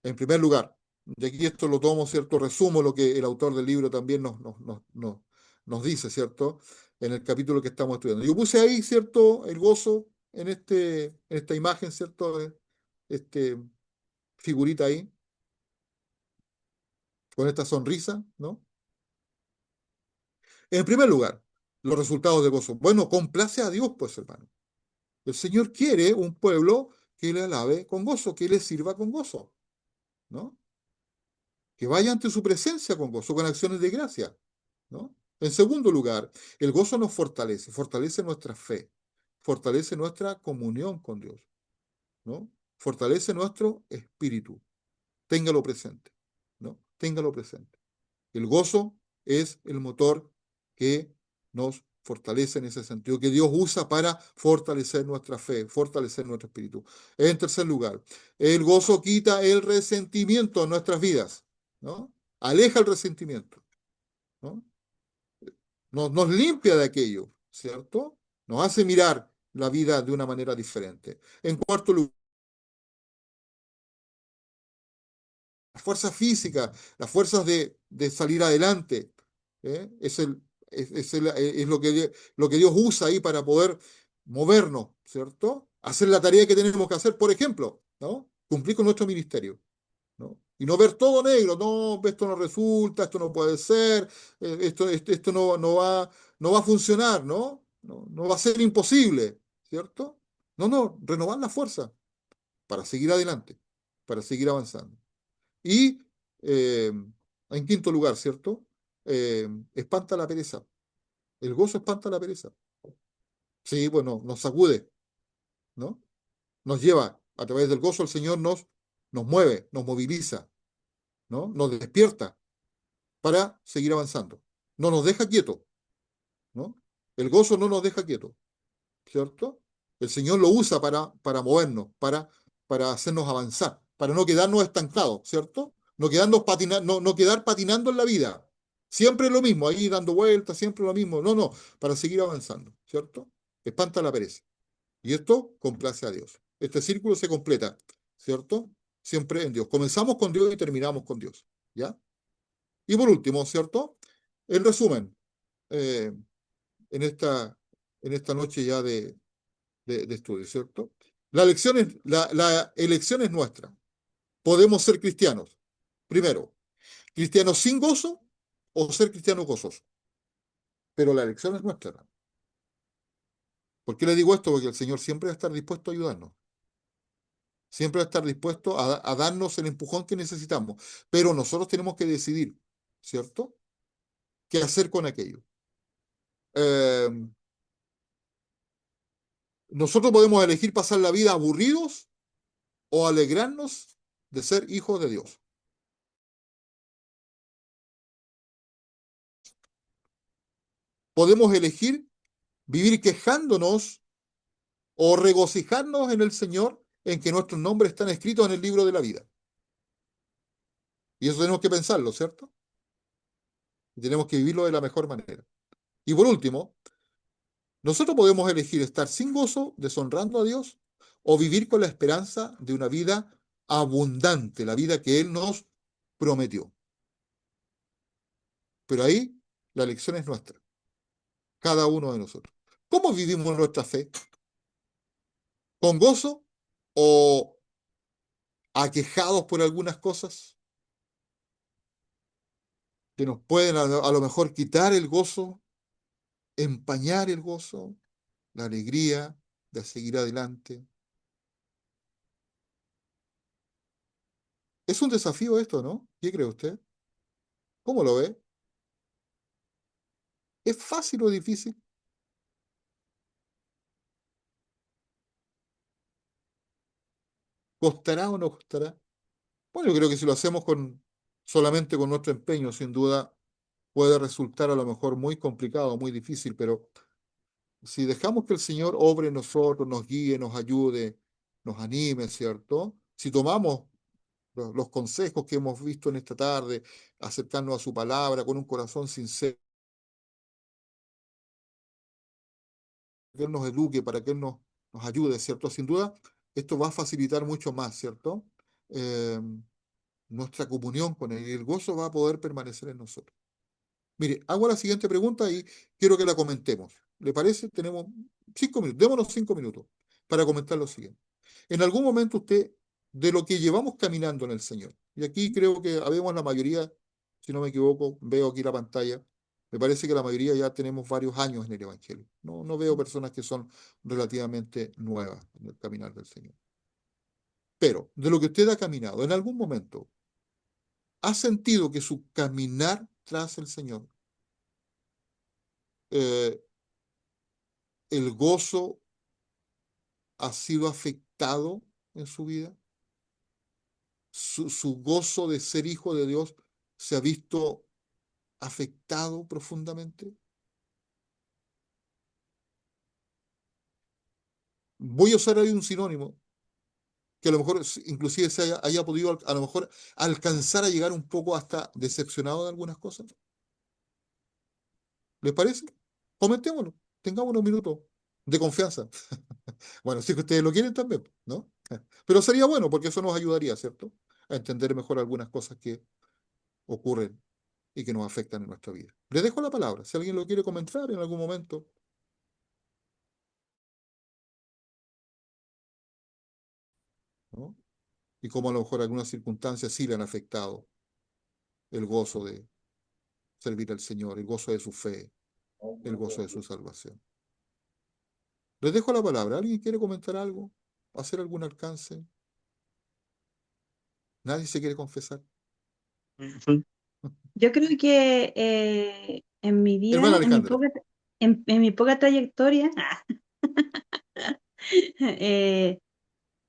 en primer lugar, y aquí esto lo tomo, ¿cierto? Resumo lo que el autor del libro también nos dice, ¿cierto? En el capítulo que estamos estudiando. Yo puse ahí, ¿cierto? El gozo en esta imagen, ¿cierto? Este figurita ahí, con esta sonrisa, ¿no? En primer lugar, los resultados de gozo. Bueno, complace a Dios, pues, hermano. El Señor quiere un pueblo que le alabe con gozo, que le sirva con gozo, ¿no? Que vaya ante su presencia con gozo, con acciones de gracia, ¿no? En segundo lugar, el gozo nos fortalece, fortalece nuestra fe, fortalece nuestra comunión con Dios, ¿no? Fortalece nuestro espíritu. Téngalo presente, ¿no? Téngalo presente. El gozo es el motor que nos fortalece en ese sentido, que Dios usa para fortalecer nuestra fe, fortalecer nuestro espíritu. En tercer lugar, el gozo quita el resentimiento en nuestras vidas, ¿no? Aleja el resentimiento, ¿no? Nos limpia de aquello, ¿cierto? Nos hace mirar la vida de una manera diferente. En cuarto lugar, las fuerzas físicas, las fuerzas de salir adelante, ¿eh? Es lo que Dios usa ahí para poder movernos, ¿cierto? Hacer la tarea que tenemos que hacer, por ejemplo, ¿no? Cumplir con nuestro ministerio, ¿no? Y no ver todo negro, no, esto no resulta, esto no puede ser, esto no va a funcionar, ¿no? No va a ser imposible, ¿cierto? No, renovar la fuerza para seguir adelante, para seguir avanzando. Y eh, en quinto lugar, ¿cierto? Espanta la pereza. El gozo espanta la pereza. Sí, bueno, nos sacude, ¿no? Nos lleva, a través del gozo el Señor nos mueve, nos moviliza, ¿no? Nos despierta para seguir avanzando. No nos deja quieto, ¿no? El gozo no nos deja quieto, ¿cierto? El Señor lo usa para movernos, para hacernos avanzar, para no quedarnos estancados, ¿cierto? No quedar patinando en la vida. Siempre lo mismo, ahí dando vueltas, siempre lo mismo. No, para seguir avanzando, ¿cierto? Espanta la pereza. Y esto complace a Dios. Este círculo se completa, ¿cierto? Siempre en Dios. Comenzamos con Dios y terminamos con Dios, ¿ya? Y por último, ¿cierto? En resumen, eh, en en esta noche ya de estudio, ¿cierto? La elección es nuestra. Podemos ser cristianos. Primero, cristianos sin gozo o ser cristianos gozosos. Pero la elección es nuestra, hermano. ¿Por qué le digo esto? Porque el Señor siempre va a estar dispuesto a ayudarnos. Siempre va a estar dispuesto a darnos el empujón que necesitamos. Pero nosotros tenemos que decidir, ¿cierto? ¿Qué hacer con aquello? Eh, nosotros podemos elegir pasar la vida aburridos o alegrarnos de ser hijos de Dios. Podemos elegir vivir quejándonos o regocijarnos en el Señor en que nuestros nombres están escritos en el libro de la vida. Y eso tenemos que pensarlo, ¿cierto? Y tenemos que vivirlo de la mejor manera. Y por último, nosotros podemos elegir estar sin gozo, deshonrando a Dios, o vivir con la esperanza de una vida abundante, la vida que Él nos prometió. Pero ahí la elección es nuestra, cada uno de nosotros. ¿Cómo vivimos nuestra fe? ¿Con gozo o aquejados por algunas cosas que nos pueden a lo mejor quitar el gozo, empañar el gozo, la alegría de seguir adelante? Es un desafío esto, ¿no? ¿Qué cree usted? ¿Cómo lo ve? ¿Es fácil o difícil? ¿Costará o no costará? Bueno, yo creo que si lo hacemos solamente con nuestro empeño, sin duda puede resultar a lo mejor muy complicado, muy difícil, pero si dejamos que el Señor obre en nosotros, nos guíe, nos ayude, nos anime, ¿cierto? Si tomamos los consejos que hemos visto en esta tarde, acercarnos a su palabra con un corazón sincero, que Él nos eduque, para que Él nos ayude, ¿cierto? Sin duda, esto va a facilitar mucho más, ¿cierto? Eh, Nuestra comunión con Él y el gozo va a poder permanecer en nosotros. Mire, hago la siguiente pregunta y quiero que la comentemos. ¿Le parece? Tenemos 5 minutos, démonos 5 minutos para comentar lo siguiente. En algún momento usted, de lo que llevamos caminando en el Señor, y aquí creo que habemos la mayoría, si no me equivoco, veo aquí la pantalla, me parece que la mayoría ya tenemos varios años en el Evangelio. No veo personas que son relativamente nuevas en el caminar del Señor. Pero de lo que usted ha caminado, en algún momento, ¿ha sentido que su caminar tras el Señor, eh, el gozo ha sido afectado en su vida? Su gozo de ser hijo de Dios se ha visto afectado profundamente? Voy a usar ahí un sinónimo que a lo mejor inclusive se haya podido a lo mejor alcanzar a llegar un poco hasta decepcionado de algunas cosas. ¿Les parece? Comentémoslo. Tengamos unos minutos de confianza. Bueno, si es que ustedes lo quieren también, ¿no? Pero sería bueno porque eso nos ayudaría, ¿cierto? A entender mejor algunas cosas que ocurren y que nos afectan en nuestra vida. Les dejo la palabra. Si alguien lo quiere comentar en algún momento, ¿no? Y cómo a lo mejor algunas circunstancias sí le han afectado el gozo de servir al Señor, el gozo de su fe, el gozo de su salvación. Les dejo la palabra. ¿Alguien quiere comentar algo? ¿Hacer algún alcance? ¿Nadie se quiere confesar? Yo creo que en mi Hermana vida, Alejandra. en mi poca trayectoria,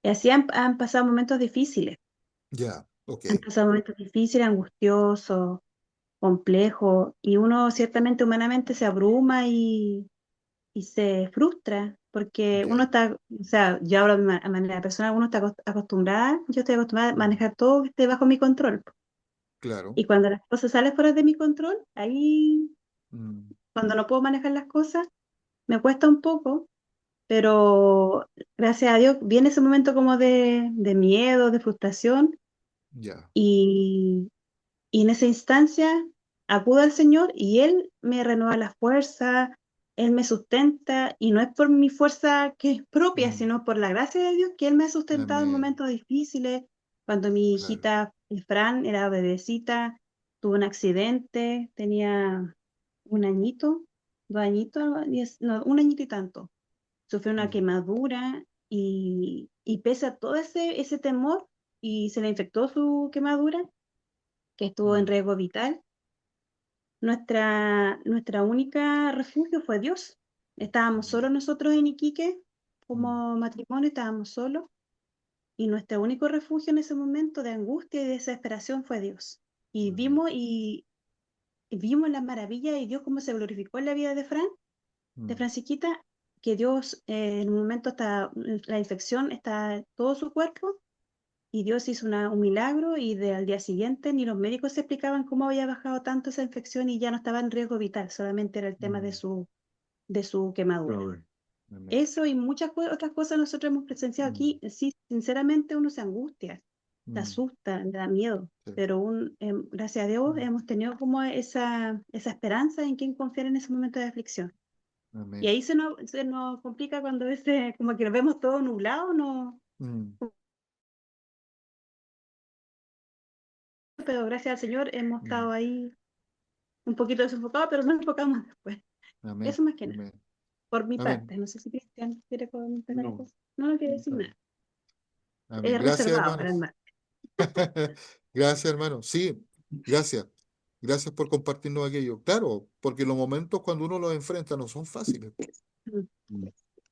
así han pasado momentos difíciles. Ya, ok. Han pasado momentos difíciles, angustiosos, complejos, y uno ciertamente humanamente se abruma y se frustra, porque uno Ya, está, o sea, yo hablo de manera personal, uno está acostumbrada, yo estoy acostumbrada a manejar todo que esté bajo mi control. claro. Y cuando las cosas salen fuera de mi control, ahí, Mm, cuando no puedo manejar las cosas, me cuesta un poco, pero gracias a Dios viene ese momento como de miedo, de frustración, ya. y, y en esa instancia acudo al Señor y Él me renueva la fuerza, Él me sustenta, y no es por mi fuerza que es propia, Mm, sino por la gracia de Dios que Él me ha sustentado en amén. momentos difíciles, cuando mi Claro. hijita Fran era bebecita, tuvo un accidente, tenía un añito, 2 añitos, no, un añito y tanto. Sufrió una Mm, quemadura y pese a todo ese temor y se le infectó su quemadura, que estuvo en mm, riesgo vital, nuestra única refugio fue Dios. Estábamos mm, solos nosotros en Iquique, mm, como matrimonio, estábamos solos, y nuestro único refugio en ese momento de angustia y desesperación fue Dios. Y amén. vimos las maravillas y Dios cómo se glorificó en la vida de Mm, Franciquita, que Dios en un momento la infección está en todo su cuerpo y Dios hizo un milagro y al día siguiente ni los médicos se explicaban cómo había bajado tanto esa infección y ya no estaba en riesgo vital, solamente era el tema de su quemadura. Amén. Eso y muchas otras cosas nosotros hemos presenciado aquí. Sí, sinceramente uno se angustia, se asusta, le da miedo, Sí. pero gracias a Dios hemos tenido como esa esperanza en quien confiar en ese momento de aflicción. Amén. Y ahí se nos complica cuando a veces como que nos vemos todo nublado, no, Mm. pero gracias al Señor hemos estado ahí un poquito desenfocados, pero nos enfocamos después. Amén. Eso más que nada, Amén. por mi Amén. parte. No sé si Cristian quiere comentar No. algo. No quiere decir nada. Amén. Es Gracias, reservado hermano. para el mar. Gracias, hermano. Sí, gracias. Gracias por compartirnos aquello. Claro, porque los momentos cuando uno los enfrenta no son fáciles.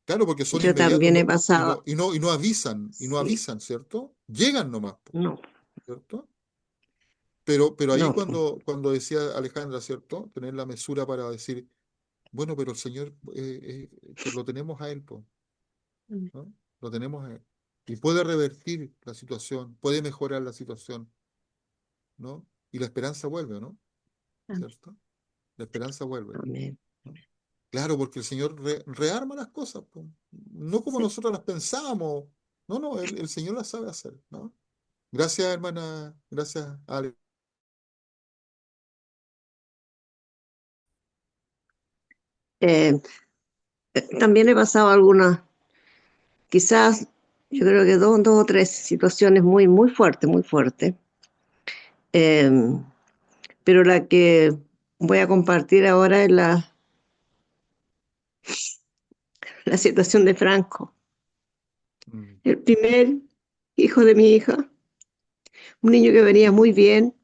Claro, porque son Yo inmediatos, también he y pasado, no avisan, sí, ¿cierto? Llegan nomás, no, ¿cierto? Pero ahí no, cuando decía Alejandra, ¿cierto? Tener la mesura para decir, bueno, pero el Señor, que lo tenemos a Él, po, Mm. ¿no? Lo tenemos a Él. Y puede revertir la situación, puede mejorar la situación, ¿no? Y la esperanza vuelve, ¿no? Amén. ¿Cierto? La esperanza vuelve, amén. ¿no? Claro, porque el Señor rearma las cosas, po. No como Sí. nosotros las pensábamos. No, el Señor las sabe hacer, ¿no? Gracias, hermana. Gracias, Ale. Eh, También he pasado algunas, quizás, yo creo que dos o tres situaciones muy, muy fuertes, muy fuertes. Eh, pero la que voy a compartir ahora es la situación de Franco, Mm, el primer hijo de mi hija, un niño que venía muy bien.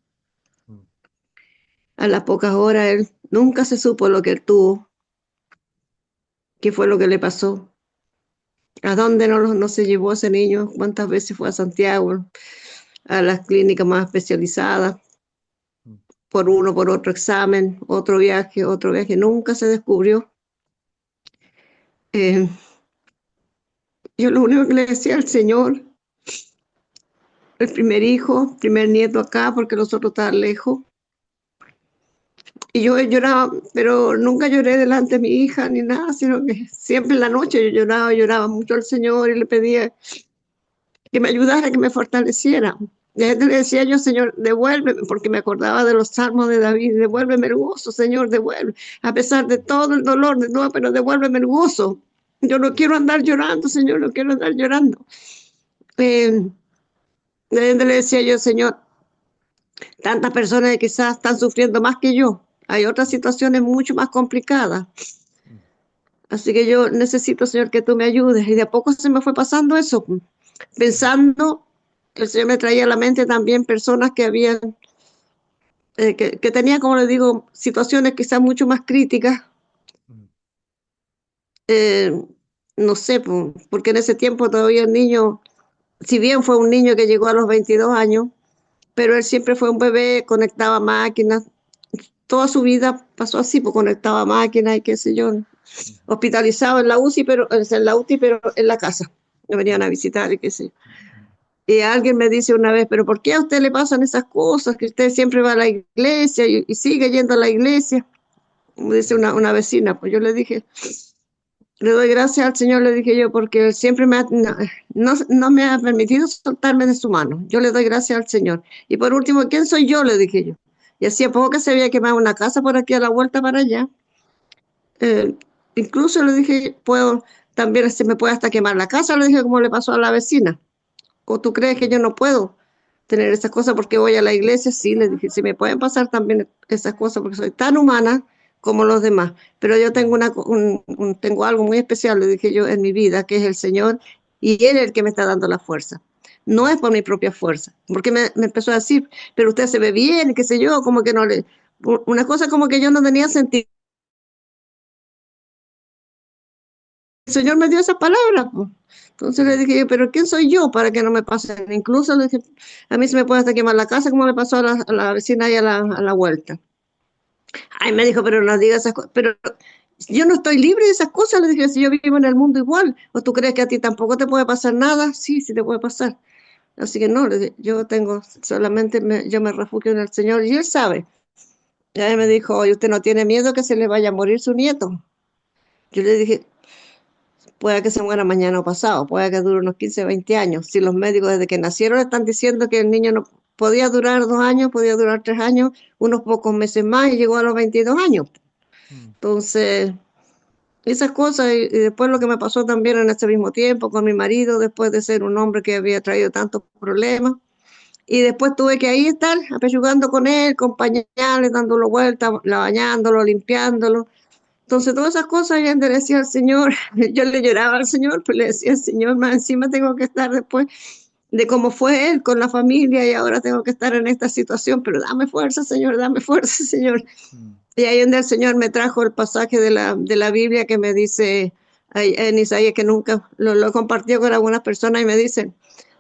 mm, A las pocas horas él nunca se supo lo que él tuvo, qué fue lo que le pasó, a dónde no se llevó ese niño, cuántas veces fue a Santiago, a las clínicas más especializadas, mm, por otro examen, otro viaje, nunca se descubrió. Eh, yo lo único que le decía al Señor, el primer hijo, primer nieto acá, porque los otros estaban lejos, y yo lloraba, pero nunca lloré delante de mi hija ni nada, sino que siempre en la noche yo lloraba mucho al Señor y le pedía que me ayudara, que me fortaleciera. Y a él le decía yo, Señor, devuélveme, porque me acordaba de los salmos de David, devuélveme el gozo, Señor, devuelve, a pesar de todo el dolor, de todo, pero devuélveme el gozo. Yo no quiero andar llorando, Señor, no quiero andar llorando. Le decía yo, Señor, tantas personas que quizás están sufriendo más que yo. Hay otras situaciones mucho más complicadas. mm, Así que yo necesito, Señor, que tú me ayudes. Y de a poco se me fue pasando eso, pensando que el Señor me traía a la mente también personas que habían, que tenían, como les digo, situaciones quizás mucho más críticas. mm, Eh, no sé, porque en ese tiempo todavía el niño, si bien fue un niño que llegó a los 22 años, pero él siempre fue un bebé, conectaba máquinas. Toda su vida pasó así, pues conectaba máquinas y qué sé yo, hospitalizado en la UCI, pero en la casa. Me venían a visitar y qué sé yo. Y alguien me dice una vez, pero ¿por qué a usted le pasan esas cosas? Que usted siempre va a la iglesia y sigue yendo a la iglesia. Como dice una vecina, pues yo le dije, le doy gracias al Señor, le dije yo, porque Él siempre no me ha permitido soltarme de su mano. Yo le doy gracias al Señor. Y por último, ¿quién soy yo? Le dije yo. Y hacía poco que se había quemado una casa por aquí a la vuelta para allá. Eh, Incluso le dije, también se me puede hasta quemar la casa, le dije como le pasó a la vecina. ¿O tú crees que yo no puedo tener esas cosas porque voy a la iglesia? Sí, le dije, sí me pueden pasar también esas cosas porque soy tan humana como los demás. Pero yo tengo, tengo algo muy especial, le dije yo, en mi vida, que es el Señor, y Él es el que me está dando la fuerza. No es por mi propia fuerza, porque me empezó a decir, pero usted se ve bien, qué sé yo, como que no le... Una cosa como que yo no tenía sentido. El Señor me dio esa palabra, pues. Entonces le dije, pero ¿quién soy yo para que no me pasen? Incluso le dije, a mí se me puede hasta quemar la casa como le pasó a la vecina ahí a la vuelta. Ay, me dijo, pero no digas esas cosas. Pero yo no estoy libre de esas cosas, le dije, si yo vivo en el mundo igual, ¿o tú crees que a ti tampoco te puede pasar nada? Sí, sí te puede pasar. Así que no, le dije, yo tengo solamente, yo me refugio en el Señor y Él sabe. Y ahí me dijo, oye, ¿usted no tiene miedo que se le vaya a morir su nieto? Yo le dije, puede que se muera mañana o pasado, puede que dure unos 15, 20 años. Si los médicos desde que nacieron están diciendo que el niño no podía durar 2 años, podía durar 3 años, unos pocos meses más y llegó a los 22 años. Entonces, esas cosas y después lo que me pasó también en ese mismo tiempo con mi marido, después de ser un hombre que había traído tantos problemas. Y después tuve que ahí estar apechugando con él, con pañales, dándolo vueltas, bañándolo, limpiándolo. Entonces, todas esas cosas yo le decía al Señor, yo le lloraba al Señor, pues le decía al Señor, más encima tengo que estar después de cómo fue Él con la familia y ahora tengo que estar en esta situación, pero dame fuerza, Señor, dame fuerza, Señor. Y ahí donde el Señor me trajo el pasaje de la Biblia que me dice en Isaías, que nunca lo compartió con algunas personas y me dicen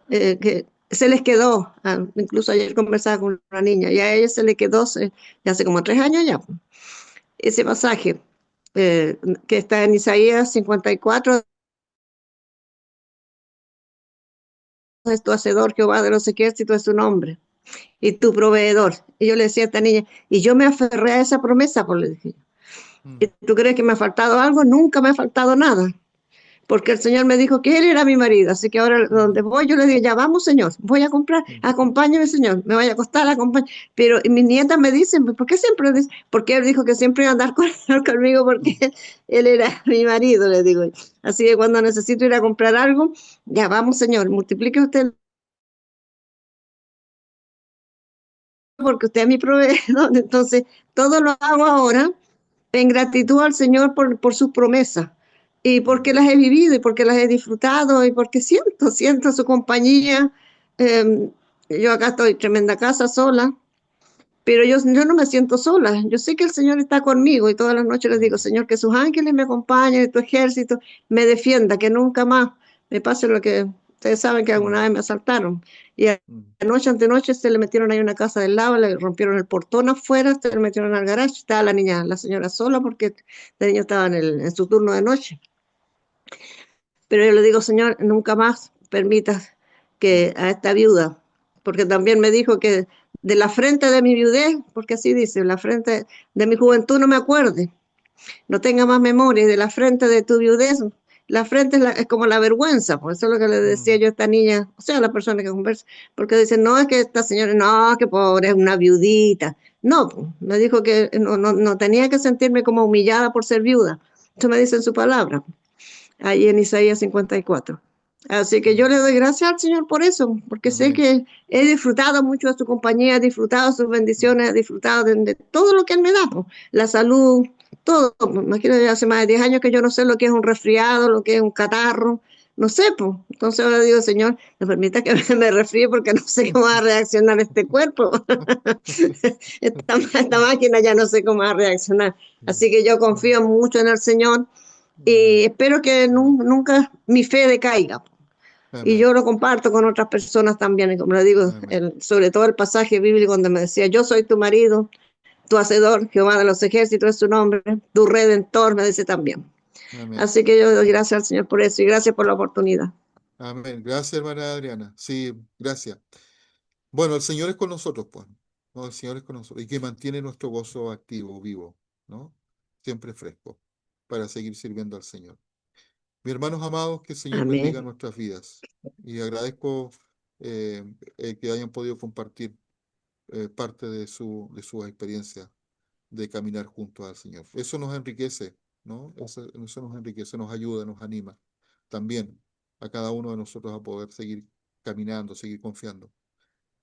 que se les quedó, incluso ayer conversaba con una niña y a ella se le quedó ya hace como 3 años ya, ese pasaje que está en Isaías 54, es tu hacedor, Jehová de los ejércitos es su nombre, y tu proveedor. Y yo le decía a esta niña, y yo me aferré a esa promesa, pues le dije, ¿y tú crees que me ha faltado algo? Nunca me ha faltado nada, porque el Señor me dijo que Él era mi marido, así que ahora donde voy yo le digo, ya vamos Señor, voy a comprar, acompáñame Señor, me vaya a costar, acompáñame. Pero mis nietas me dicen, ¿por qué siempre? Porque Él dijo que siempre iba a andar conmigo porque Él era mi marido, le digo. Así que cuando necesito ir a comprar algo, ya vamos Señor, multiplique usted porque usted es mi proveedor. Entonces, todo lo hago ahora en gratitud al Señor por sus promesas y porque las he vivido y porque las he disfrutado y porque siento su compañía. Eh, yo acá estoy en tremenda casa sola, pero yo no me siento sola. Yo sé que el Señor está conmigo y todas las noches les digo, Señor, que sus ángeles me acompañen, tu ejército me defienda, que nunca más me pase lo que ustedes saben que alguna vez me asaltaron. Y anoche, antenoche, se le metieron ahí a una casa del lado, le rompieron el portón afuera, se le metieron al garage, estaba la niña, la señora sola porque el niño estaba en su turno de noche. Pero yo le digo, Señor, nunca más permitas que a esta viuda, porque también me dijo que de la frente de mi viudez, porque así dice, la frente de mi juventud no me acuerde, no tenga más memoria, y de la frente de tu viudez, la frente es como la vergüenza, por eso es lo que le decía yo a esta niña, o sea, a la persona que conversa, porque dice, no, es que esta señora, no, que pobre, es una viudita. No, me dijo que no tenía que sentirme como humillada por ser viuda. Eso me dice en su palabra ahí en Isaías 54. Así que yo le doy gracias al Señor por eso, porque sé que he disfrutado mucho de su compañía, he disfrutado sus bendiciones, he disfrutado de todo lo que Él me da, pues, la salud, todo. Imagínate, hace más de 10 años que yo no sé lo que es un resfriado, lo que es un catarro, no sé, pues. Entonces ahora digo, Señor, me permita que me resfríe porque no sé cómo va a reaccionar este cuerpo. esta máquina ya no sé cómo va a reaccionar. Así que yo confío mucho en el Señor y espero que nunca mi fe decaiga. Y yo lo comparto con otras personas también. Y como le digo, sobre todo el pasaje bíblico donde me decía, yo soy tu marido, tu hacedor, Jehová de los ejércitos es su nombre, tu redentor, me dice también. Así que yo doy gracias al Señor por eso y gracias por la oportunidad. Amén. Gracias, hermana Adriana. Sí, gracias. Bueno, el Señor es con nosotros, pues, ¿no? El Señor es con nosotros y que mantiene nuestro gozo activo, vivo, ¿no? Siempre fresco para seguir sirviendo al Señor. Mis hermanos amados, que el Señor bendiga Amén. nuestras vidas y agradezco que hayan podido compartir parte de su experiencia de caminar junto al Señor. Eso nos enriquece, ¿no? Eso nos enriquece, nos ayuda, nos anima también a cada uno de nosotros a poder seguir caminando, seguir confiando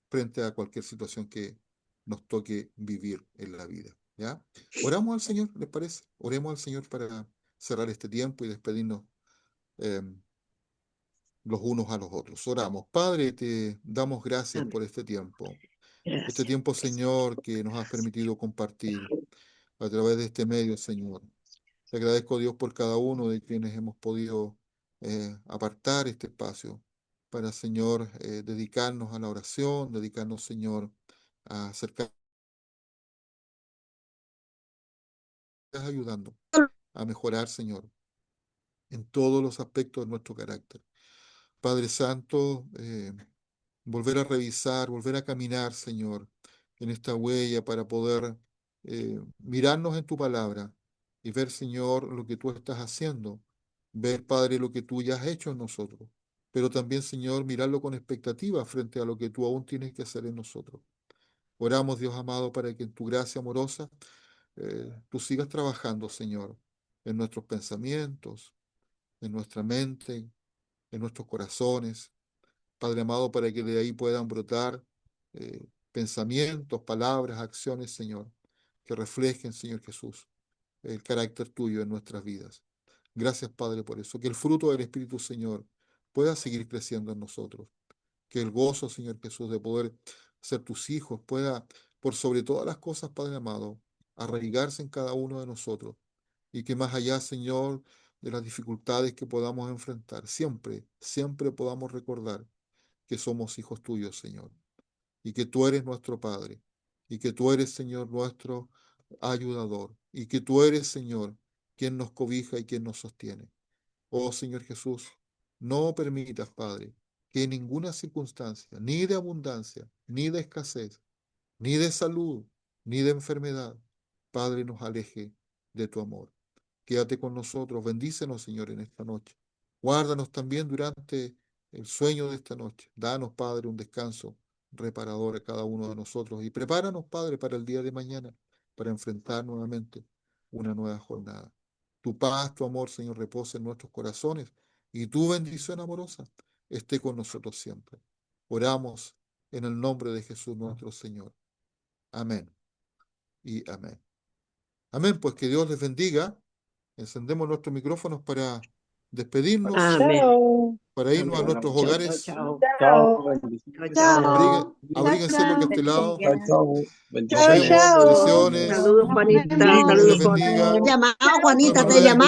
frente a cualquier situación que nos toque vivir en la vida, ¿ya? Oramos al Señor, ¿les parece? Oremos al Señor para cerrar este tiempo y despedirnos eh, los unos a los otros. Oramos. Padre, te damos gracias Amén. por este tiempo. Este Gracias. tiempo, Señor, que nos has permitido compartir a través de este medio, Señor. Te agradezco, Dios, por cada uno de quienes hemos podido apartar este espacio para, Señor, dedicarnos a la oración, dedicarnos, Señor, a acercar, ayudando a mejorar, Señor, en todos los aspectos de nuestro carácter. Padre Santo, volver a revisar, volver a caminar, Señor, en esta huella para poder mirarnos en tu palabra y ver, Señor, lo que tú estás haciendo. Ver, Padre, lo que tú ya has hecho en nosotros. Pero también, Señor, mirarlo con expectativa frente a lo que tú aún tienes que hacer en nosotros. Oramos, Dios amado, para que en tu gracia amorosa tú sigas trabajando, Señor, en nuestros pensamientos, en nuestra mente, en nuestros corazones. Padre amado, para que de ahí puedan brotar pensamientos, palabras, acciones, Señor, que reflejen, Señor Jesús, el carácter tuyo en nuestras vidas. Gracias, Padre, por eso. Que el fruto del Espíritu, Señor, pueda seguir creciendo en nosotros. Que el gozo, Señor Jesús, de poder ser tus hijos pueda, por sobre todas las cosas, Padre amado, arraigarse en cada uno de nosotros. Y que más allá, Señor, de las dificultades que podamos enfrentar, siempre, siempre podamos recordar que somos hijos tuyos, Señor, y que tú eres nuestro Padre, y que tú eres, Señor, nuestro ayudador, y que tú eres, Señor, quien nos cobija y quien nos sostiene. Oh, Señor Jesús, no permitas, Padre, que en ninguna circunstancia, ni de abundancia, ni de escasez, ni de salud, ni de enfermedad, Padre, nos aleje de tu amor. Quédate con nosotros, bendícenos, Señor, en esta noche. Guárdanos también durante el sueño de esta noche. Danos, Padre, un descanso reparador a cada uno de nosotros y prepáranos, Padre, para el día de mañana, para enfrentar nuevamente una nueva jornada. Tu paz, tu amor, Señor, reposa en nuestros corazones y tu bendición amorosa esté con nosotros siempre. Oramos en el nombre de Jesús nuestro Señor. Amén y amén. Amén, pues que Dios les bendiga. Encendemos nuestros micrófonos para despedirnos, Amén. Chao. para irnos a nuestros hogares. Chao. Chao. Chao. Abríguense porque este lado. Bendiga. Chao, Nos vemos. chao. Bendiciones. Saludos, Nos Juanita. Dios les Saludos, vemos. bendiga. Te he llamado, Don Juanita, te he Manuel, llamado.